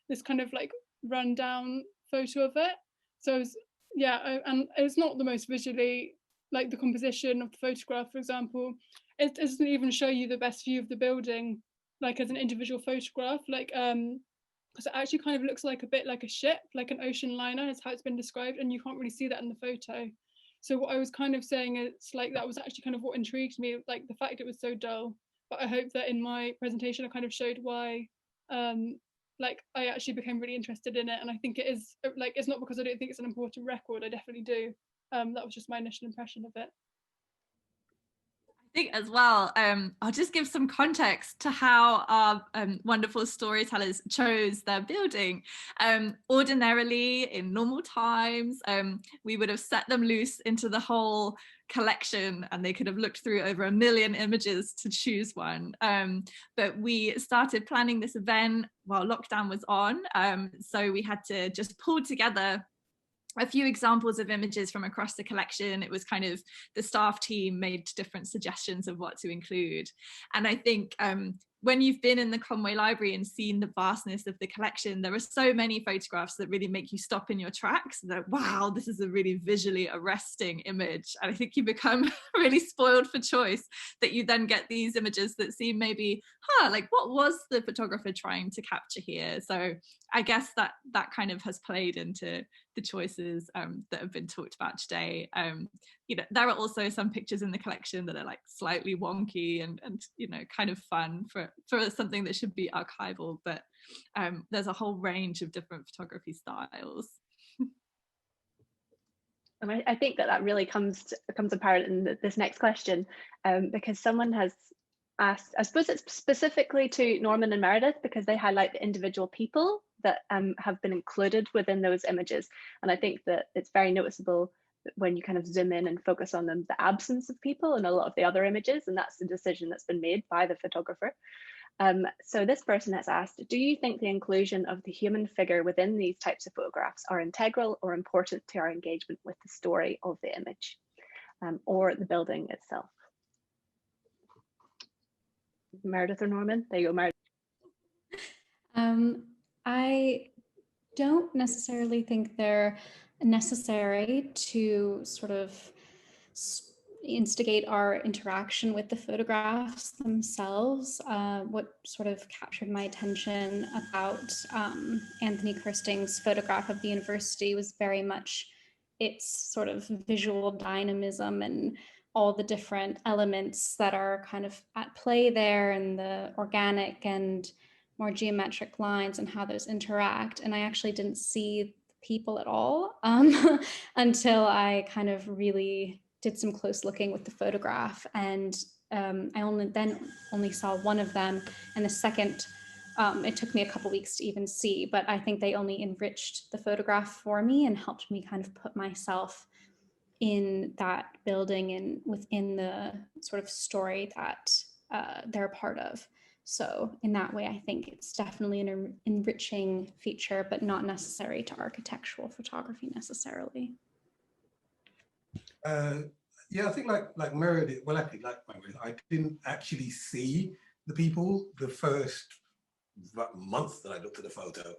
this kind of like run down photo of it? So and it's not the most visually, like the composition of the photograph, for example, it doesn't even show you the best view of the building, like as an individual photograph, like because it actually kind of looks like a bit like a ship, like an ocean liner is how it's been described, and you can't really see that in the photo. So what I was kind of saying is like that was actually kind of what intrigued me, like the fact it was so dull. But I hope that in my presentation I kind of showed why like I actually became really interested in it, and I think it is like, it's not because I don't think it's an important record, I definitely do. That was just my initial impression of it.
I think as well, I'll just give some context to how our wonderful storytellers chose their building. Ordinarily, in normal times, we would have set them loose into the whole collection and they could have looked through over 1 million images to choose one. But we started planning this event while lockdown was on, so we had to just pull together a few examples of images from across the collection. It was kind of the staff team made different suggestions of what to include. And I think when you've been in the Conway Library and seen the vastness of the collection, there are so many photographs that really make you stop in your tracks. That, wow, this is a really visually arresting image. And I think you become really spoiled for choice, that you then get these images that seem maybe, like what was the photographer trying to capture here? So I guess that kind of has played into the choices that have been talked about today. There are also some pictures in the collection that are like slightly wonky and kind of fun for something that should be archival, but there's a whole range of different photography styles.
I think that really comes apparent in this next question, because someone has asked, I suppose it's specifically to Norman and Meredith, because they highlight the individual people that have been included within those images. And I think that it's very noticeable when you kind of zoom in and focus on them, the absence of people in a lot of the other images, and that's the decision that's been made by the photographer. So this person has asked, do you think the inclusion of the human figure within these types of photographs are integral or important to our engagement with the story of the image or the building itself? Meredith or Norman? There you go, Meredith.
I don't necessarily think they're necessary to sort of instigate our interaction with the photographs themselves. What sort of captured my attention about Anthony Kirsting's photograph of the university was very much its sort of visual dynamism and all the different elements that are kind of at play there, and the organic and more geometric lines and how those interact. And I actually didn't see people at all until I kind of really did some close looking with the photograph. And I only saw one of them, and the second, it took me a couple weeks to even see, but I think they only enriched the photograph for me and helped me kind of put myself in that building and within the sort of story that they're a part of. So in that way, I think it's definitely an enriching feature, but not necessary to architectural photography necessarily.
Yeah, I think like Meredith, well, actually, like Meredith, I didn't actually see the people the first month that I looked at the photo.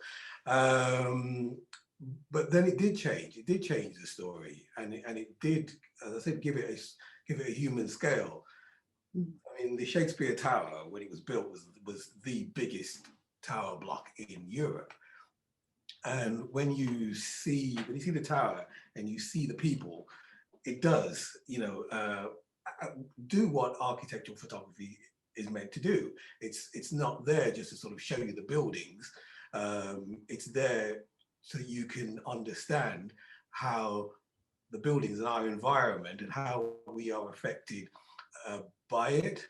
But then it did change. It did change the story, and it did, as I said, give it a human scale. I mean, the Shakespeare Tower, when it was built, was the biggest tower block in Europe. And when you see the tower and you see the people, it does, do what architectural photography is meant to do. It's not there just to sort of show you the buildings. It's there so you can understand how the buildings and our environment and how we are affected by it.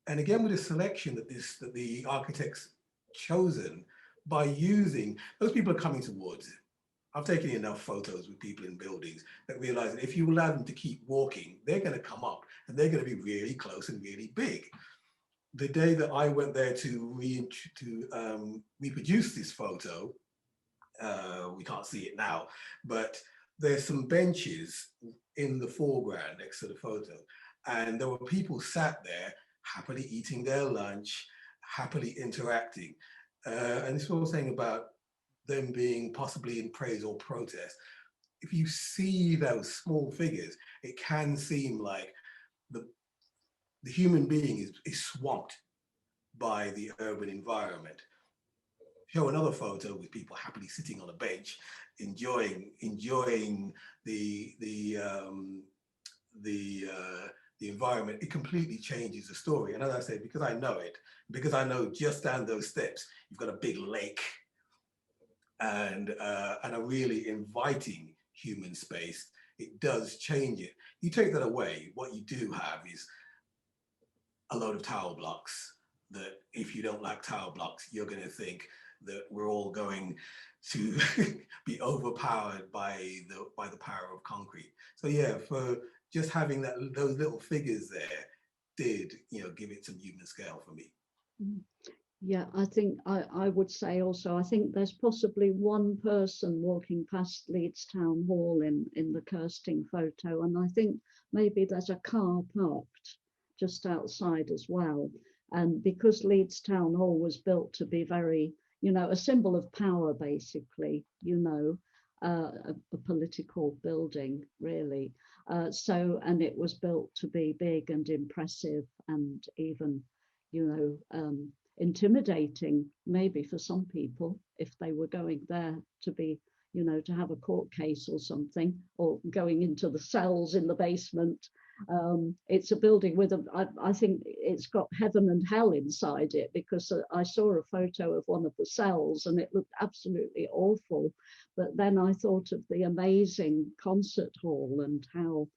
And again, with the selection that the architects chosen, by using, those people are coming towards it. I've taken enough photos with people in buildings that realize that if you allow them to keep walking, they're going to come up and they're going to be really close and really big. The day that I went there to reproduce this photo, we can't see it now, but there's some benches in the foreground next to the photo. And there were people sat there happily eating their lunch, happily interacting. And this was what I was saying about them being possibly in praise or protest. If you see those small figures, it can seem like the human being is swamped by the urban environment. Show another photo with people happily sitting on a bench, enjoying the environment. It completely changes the story. And as I say, because I know it, because I know just down those steps, you've got a big lake and a really inviting human space, it does change it. You take that away, what you do have is a load of tower blocks that if you don't like tower blocks, you're going to think that we're all going to be overpowered by the power of concrete. So yeah, for just having those little figures there did, give it some human scale for me.
Yeah, I think I would say also, I think there's possibly one person walking past Leeds Town Hall in the Kirsting photo, and I think maybe there's a car parked just outside as well. And because Leeds Town Hall was built to be very, a symbol of power, basically, a political building, really. And it was built to be big and impressive and even, intimidating, maybe for some people, if they were going there to be, to have a court case or something, or going into the cells in the basement. It's a building with I think it's got heaven and hell inside it, because I saw a photo of one of the cells and it looked absolutely awful. But then I thought of the amazing concert hall and how,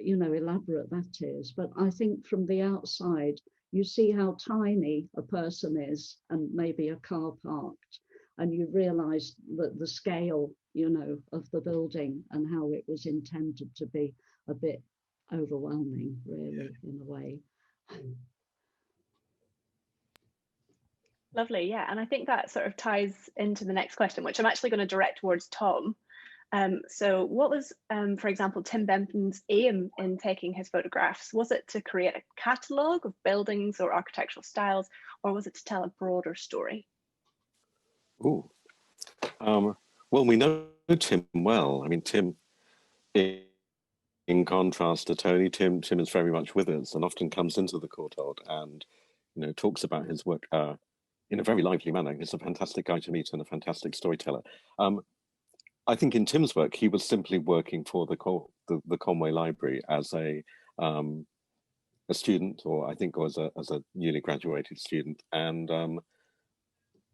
elaborate that is. But I think from the outside, you see how tiny a person is and maybe a car parked, and you realize that the scale, of the building and how it was intended to be a bit overwhelming, really, in a way.
Lovely, yeah. And I think that sort of ties into the next question, which I'm actually going to direct towards Tom. So what was, for example, Tim Benton's aim in taking his photographs? Was it to create a catalogue of buildings or architectural styles, or was it to tell a broader story?
Ooh. Well, we know Tim well. I mean, Tim, in contrast to Tony, Tim is very much with us and often comes into the Courtauld and, talks about his work in a very lively manner. He's a fantastic guy to meet and a fantastic storyteller. I think in Tim's work, he was simply working for the Conway Library as a student, or I think as a newly graduated student, and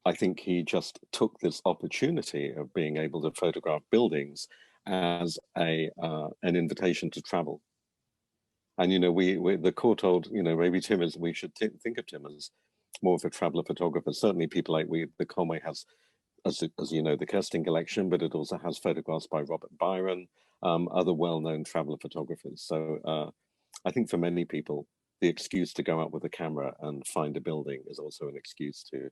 I think he just took this opportunity of being able to photograph buildings as an invitation to travel. And we the Courtauld, maybe Tim is. We should think of Tim as more of a traveller photographer. Certainly, people like the Conway has. As you know, the Kirsting collection, but it also has photographs by Robert Byron, other well-known traveller photographers. So I think for many people, the excuse to go out with a camera and find a building is also an excuse to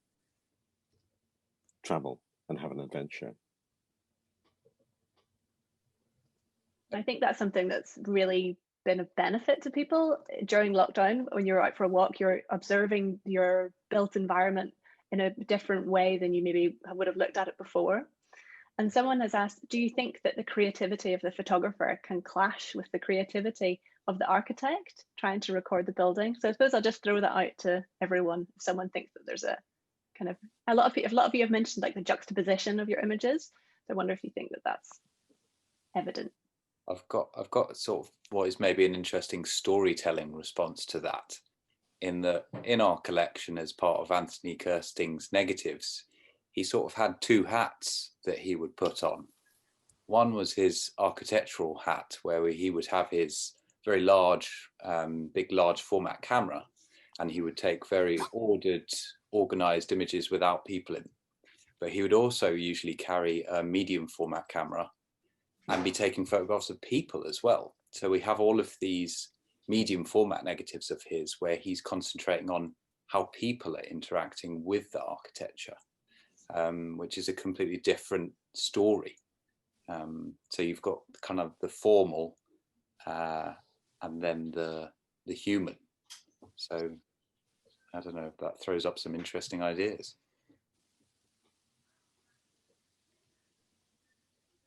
travel and have an adventure.
I think that's something that's really been of benefit to people during lockdown. When you're out for a walk, you're observing your built environment in a different way than you maybe would have looked at it before. And someone has asked, do you think that the creativity of the photographer can clash with the creativity of the architect trying to record the building? So I suppose I'll just throw that out to everyone. If someone thinks that there's a kind of, a lot of you have mentioned like the juxtaposition of your images. So I wonder if you think that that's evident.
I've got sort of what is maybe an interesting storytelling response to that. In our collection, as part of Anthony Kirsting's negatives, he sort of had two hats that he would put on. One was his architectural hat, where he would have his very large, large format camera, and he would take very ordered, organized images without people in. But he would also usually carry a medium format camera and be taking photographs of people as well. So we have all of these medium format negatives of his where he's concentrating on how people are interacting with the architecture, which is a completely different story. So you've got kind of the formal and then the human. So I don't know if that throws up some interesting ideas.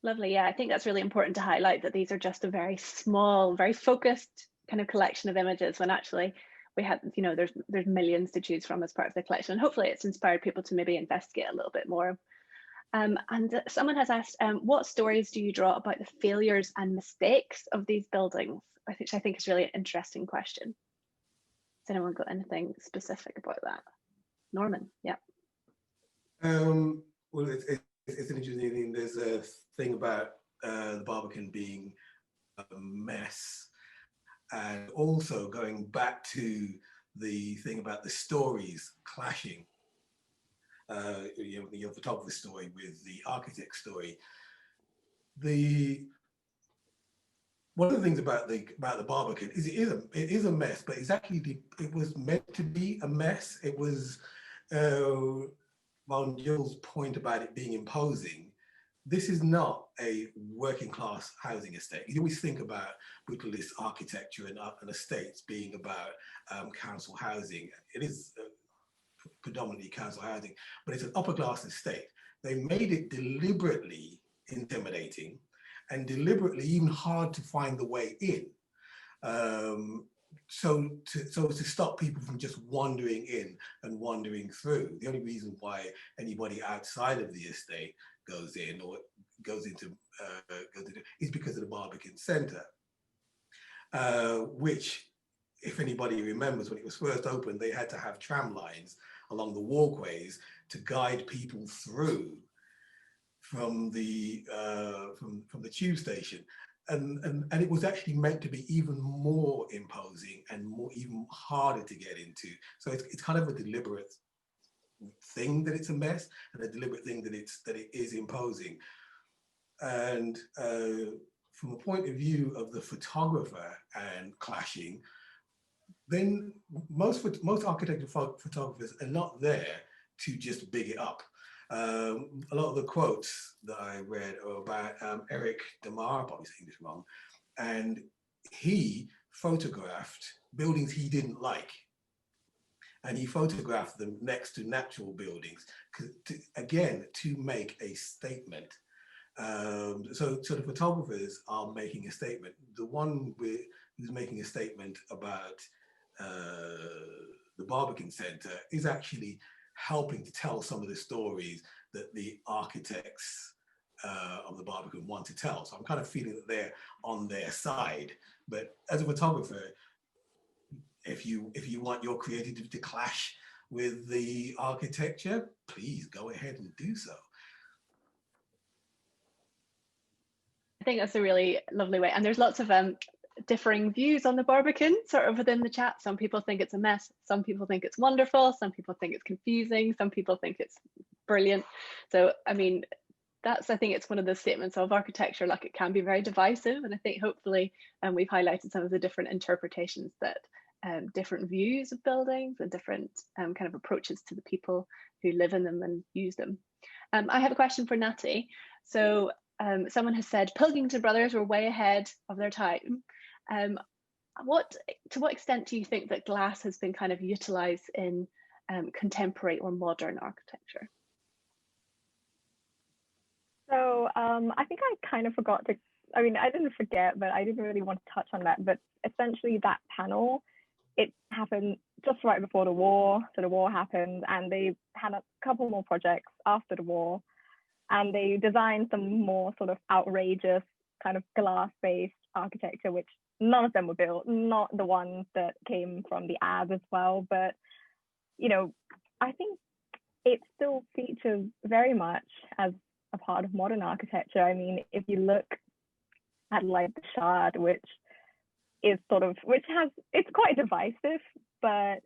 Lovely. Yeah, I think that's really important to highlight that these are just a very small, very focused kind of collection of images, when actually we have, you know, there's millions to choose from as part of the collection. And hopefully it's inspired people to maybe investigate a little bit more. And someone has asked, what stories do you draw about the failures and mistakes of these buildings? Which I think is really an interesting question. Has anyone got anything specific about that? Norman, yeah.
Well, it's an interesting thing. There's a thing about the Barbican being a mess, and also going back to the thing about the stories clashing. Your photographer's story with the architect's story. One of the things about the Barbican is it is a mess, but it's actually it was meant to be a mess. It was on Gill's point about it being imposing. This is not a working class housing estate. You always think about brutalist architecture and estates being about council housing. It is predominantly council housing, but it's an upper class estate. They made it deliberately intimidating and deliberately even hard to find the way in. So to stop people from just wandering in and wandering through. The only reason why anybody outside of the estate goes in or goes into is because of the Barbican Centre, which, if anybody remembers, when it was first opened, they had to have tram lines along the walkways to guide people through from the tube station. And it was actually meant to be even more imposing and even harder to get into. So it's kind of a deliberate thing that it's a mess, and a deliberate thing that it is imposing. And from a point of view of the photographer and clashing, then most architectural photographers are not there to just big it up. A lot of the quotes that I read are about Eric Demar, probably saying this wrong, and he photographed buildings he didn't like, and he photographed them next to natural buildings, to make a statement. So the photographers are making a statement. The one who's making a statement about the Barbican Centre is actually helping to tell some of the stories that the architects of the Barbican want to tell. So I'm kind of feeling that they're on their side. But as a photographer, if you want your creativity to clash with the architecture, please go ahead and do so.
I think that's a really lovely way. And there's lots of differing views on the Barbican sort of within the chat. Some people think it's a mess. Some people think it's wonderful. Some people think it's confusing. Some people think it's brilliant. So, I mean, I think it's one of the statements of architecture, like it can be very divisive. And I think hopefully we've highlighted some of the different interpretations that different views of buildings and different kind of approaches to the people who live in them and use them. I have a question for Natty. So someone has said Pilkington Brothers were way ahead of their time. To what extent do you think that glass has been kind of utilised in contemporary or modern architecture?
So I think I kind of forgot to, I mean, I didn't forget, but I didn't really want to touch on that. But essentially that panel, it happened just right before the war. So the war happened and they had a couple more projects after the war. And they designed some more sort of outrageous kind of glass-based architecture, which none of them were built, not the ones that came from the ads as well. But, you know, I think it still features very much as a part of modern architecture. I mean, if you look at like the Shard, which is sort of, it's quite divisive, but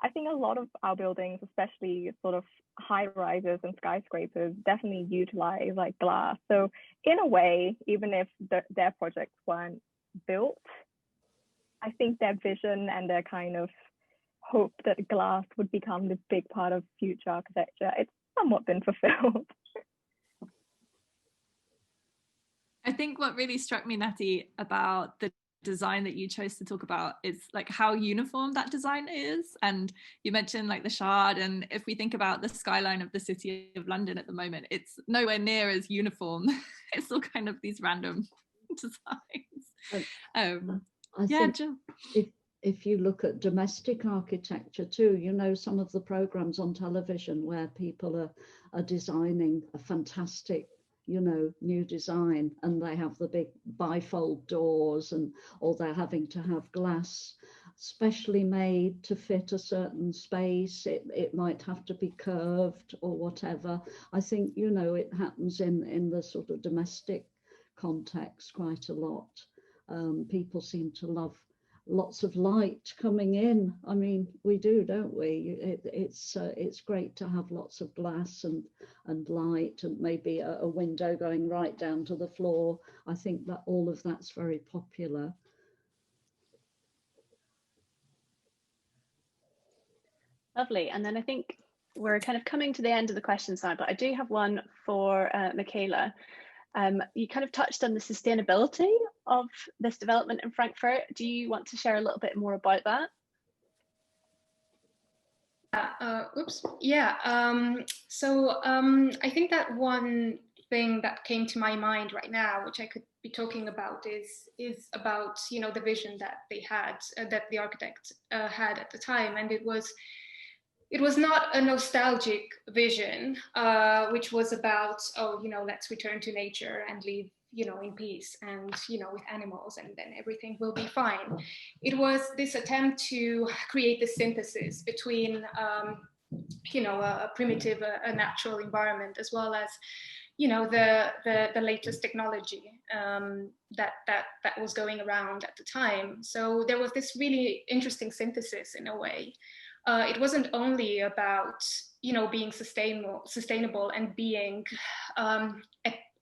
I think a lot of our buildings, especially sort of high rises and skyscrapers, definitely utilize like glass. So in a way, even if their projects weren't built, I think their vision and their kind of hope that glass would become this big part of future architecture, it's somewhat been fulfilled.
I think what really struck me, Natty, about the design that you chose to talk about is like how uniform that design is. And you mentioned like the Shard, and if we think about the skyline of the City of London at the moment, it's nowhere near as uniform. It's all kind of these random designs.
I think
Jill.
If you look at domestic architecture too, you know, some of the programs on television where people are designing a fantastic, you know, new design, and they have the big bifold doors, or they're having to have glass specially made to fit a certain space. It might have to be curved or whatever. I think, you know, it happens in the sort of domestic context quite a lot. People seem to love lots of light coming in. I mean, we do, don't we? It's great to have lots of glass and light, and maybe a window going right down to the floor. I think that all of that's very popular.
Lovely. And then I think we're kind of coming to the end of the questions now, but I do have one for Mihaela. You kind of touched on the sustainability of this development in Frankfurt. Do you want to share a little bit more about that?
I think that one thing that came to my mind right now, which I could be talking about, is about, you know, the vision that they had, that the architect had at the time, and it was not a nostalgic vision, which was about, oh, you know, let's return to nature and live, you know, in peace and, you know, with animals, and then everything will be fine. It was this attempt to create the synthesis between, you know, a primitive, a natural environment, as well as, you know, the latest technology that was going around at the time. So there was this really interesting synthesis in a way. It wasn't only about, you know, being sustainable and being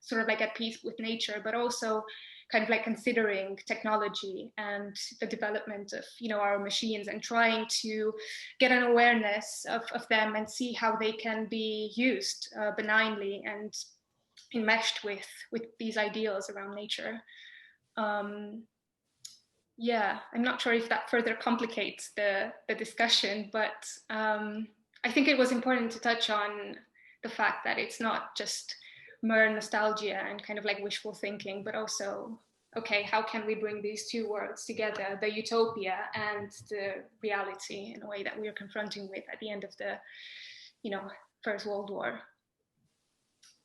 sort of like at peace with nature, but also kind of like considering technology and the development of, you know, our machines, and trying to get an awareness of them and see how they can be used benignly and enmeshed with these ideals around nature. Yeah, I'm not sure if that further complicates the discussion, but I think it was important to touch on the fact that it's not just mere nostalgia and kind of like wishful thinking, but also, okay, how can we bring these two worlds together, the utopia and the reality, in a way that we are confronting with at the end of the, you know, First World War.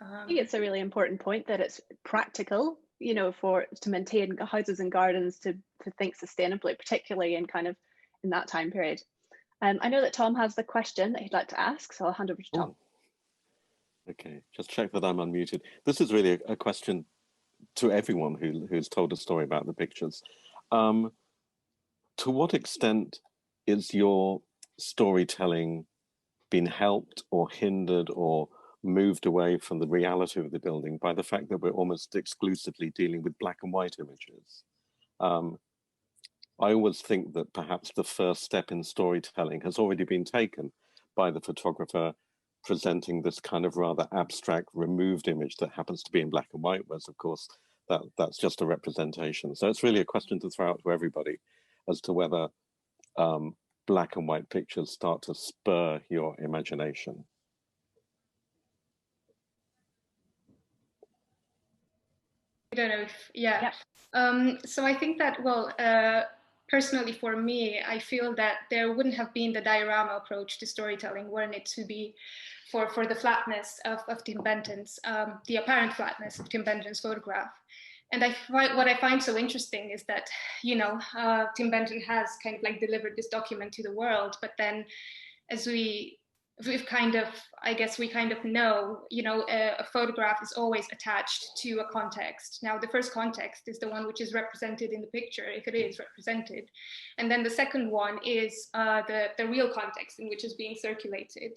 I think it's a really important point that it's practical, you know, to maintain houses and gardens, to think sustainably, particularly in kind of in that time period. I know that Tom has the question that he'd like to ask, so I'll hand over to Tom.
Okay, just check that I'm unmuted. This is really a question to everyone who's told a story about the pictures. To what extent is your storytelling been helped or hindered or moved away from the reality of the building by the fact that we're almost exclusively dealing with black and white images? I always think that perhaps the first step in storytelling has already been taken by the photographer presenting this kind of rather abstract, removed image that happens to be in black and white, whereas of course that's just a representation. So it's really a question to throw out to everybody as to whether black and white pictures start to spur your imagination.
I don't know if, yeah. So I think that, well, personally for me, I feel that there wouldn't have been the diorama approach to storytelling weren't it to be for the flatness of Tim Benton's, the apparent flatness of Tim Benton's photograph. And what I find so interesting is that, you know, Tim Benton has kind of like delivered this document to the world, but then as we've kind of, I guess we kind of know, you know, a photograph is always attached to a context. Now, the first context is the one which is represented in the picture, if it is represented. And then the second one is the real context in which is being circulated.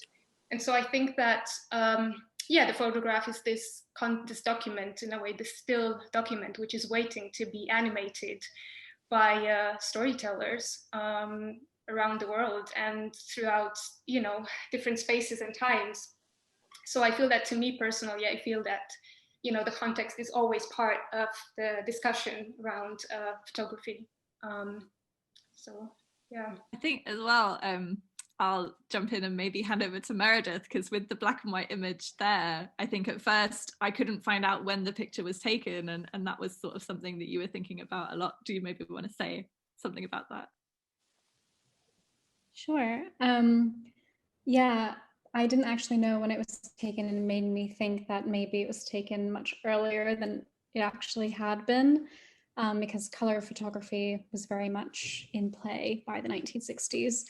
And so I think that, yeah, the photograph is this document, in a way, this still document, which is waiting to be animated by storytellers around the world and throughout, you know, different spaces and times. So I feel that, to me personally, I feel that, you know, the context is always part of the discussion around photography. So, yeah.
I think as well, I'll jump in and maybe hand over to Meredith, because with the black and white image there, I think at first I couldn't find out when the picture was taken, and that was sort of something that you were thinking about a lot. Do you maybe want to say something about that?
Sure. Yeah, I didn't actually know when it was taken, and it made me think that maybe it was taken much earlier than it actually had been, because color photography was very much in play by the 1960s.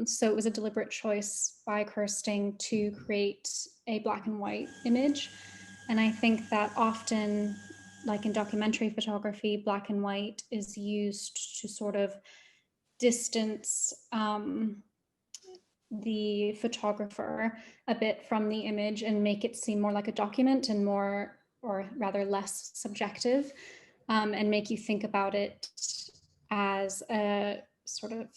So it was a deliberate choice by Kirsting to create a black and white image. And I think that often, like in documentary photography, black and white is used to sort of distance the photographer a bit from the image and make it seem more like a document and more, or rather less subjective, and make you think about it as a sort of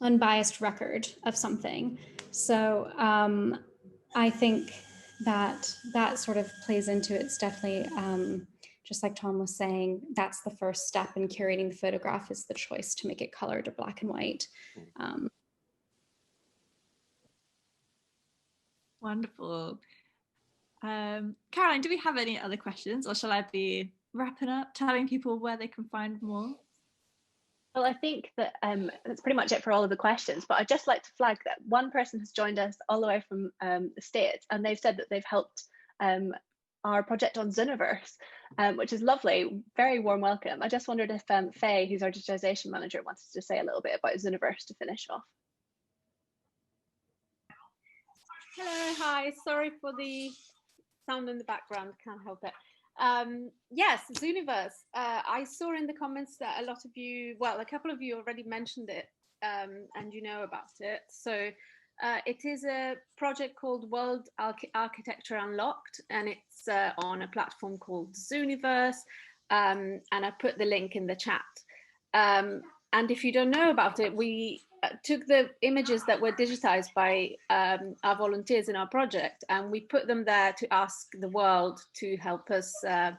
unbiased record of something. So I think that that sort of plays into it. It's definitely, just like Tom was saying, that's the first step in curating the photograph, is the choice to make it colored or black and white.
Wonderful. Caroline, do we have any other questions, or shall I be wrapping up, telling people where they can find more?
Well, I think that that's pretty much it for all of the questions, but I'd just like to flag that one person has joined us all the way from the States, and they've said that they've helped our project on Zooniverse, which is lovely. Very warm welcome. I just wondered if Faye, who's our digitisation manager, wanted to say a little bit about Zooniverse to finish off.
Hello, hi, sorry for the sound in the background, can't help it. Yes, Zooniverse. I saw in the comments that a lot of you, well, a couple of you already mentioned it, and you know about it. So it is a project called World Architecture Unlocked, and it's on a platform called Zooniverse, and I put the link in the chat. And if you don't know about it, we took the images that were digitized by our volunteers in our project, and we put them there to ask the world to help us add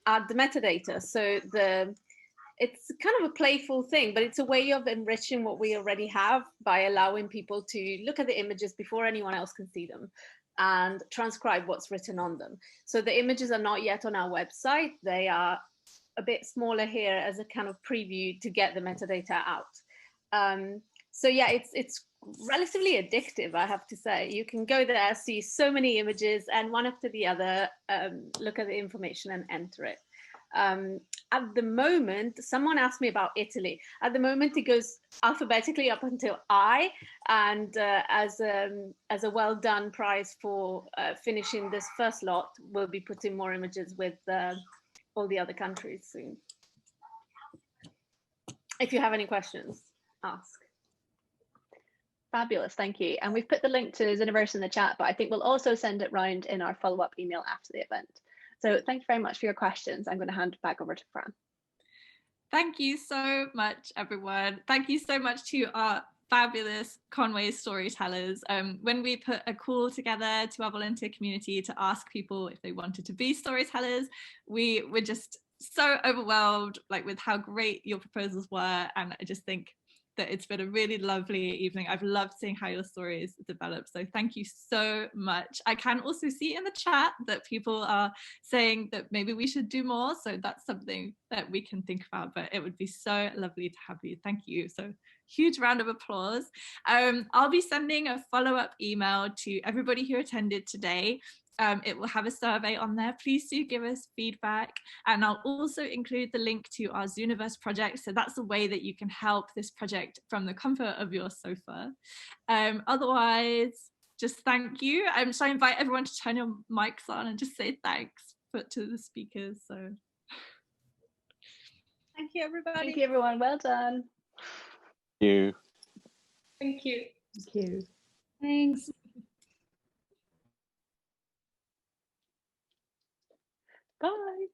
the metadata. So it's kind of a playful thing, but it's a way of enriching what we already have by allowing people to look at the images before anyone else can see them and transcribe what's written on them. So the images are not yet on our website. They are a bit smaller here as a kind of preview to get the metadata out. So yeah, it's relatively addictive, I have to say. You can go there, see so many images, and one after the other, look at the information and enter it. At the moment, someone asked me about Italy. At the moment, it goes alphabetically up until I, and as a well done prize for finishing this first lot, we'll be putting more images with all the other countries soon. If you have any questions, ask.
Fabulous, thank you. And we've put the link to Zooniverse in the chat, but I think we'll also send it round in our follow-up email after the event. So thank you very much for your questions. I'm going to hand it back over to Fran.
Thank you so much, everyone. Thank you so much to our fabulous Conway Storytellers. When we put a call together to our volunteer community to ask people if they wanted to be storytellers, we were just so overwhelmed with how great your proposals were, and I just think that it's been a really lovely evening. I've loved seeing how your stories develop, so thank you so much. I can also see in the chat that people are saying that maybe we should do more, so that's something that we can think about, but it would be so lovely to have you. Thank you. So huge round of applause. I'll be sending a follow-up email to everybody who attended today. It will have a survey on there. Please do give us feedback, and I'll also include the link to our Zooniverse project, so that's a way that you can help this project from the comfort of your sofa. Otherwise, just thank you. So I invite everyone to turn your mics on and just say thanks to the speakers. So
thank you, everybody.
Thank you, everyone. Well done.
Thank you.
Thank you.
Thank you.
Thanks.
Bye.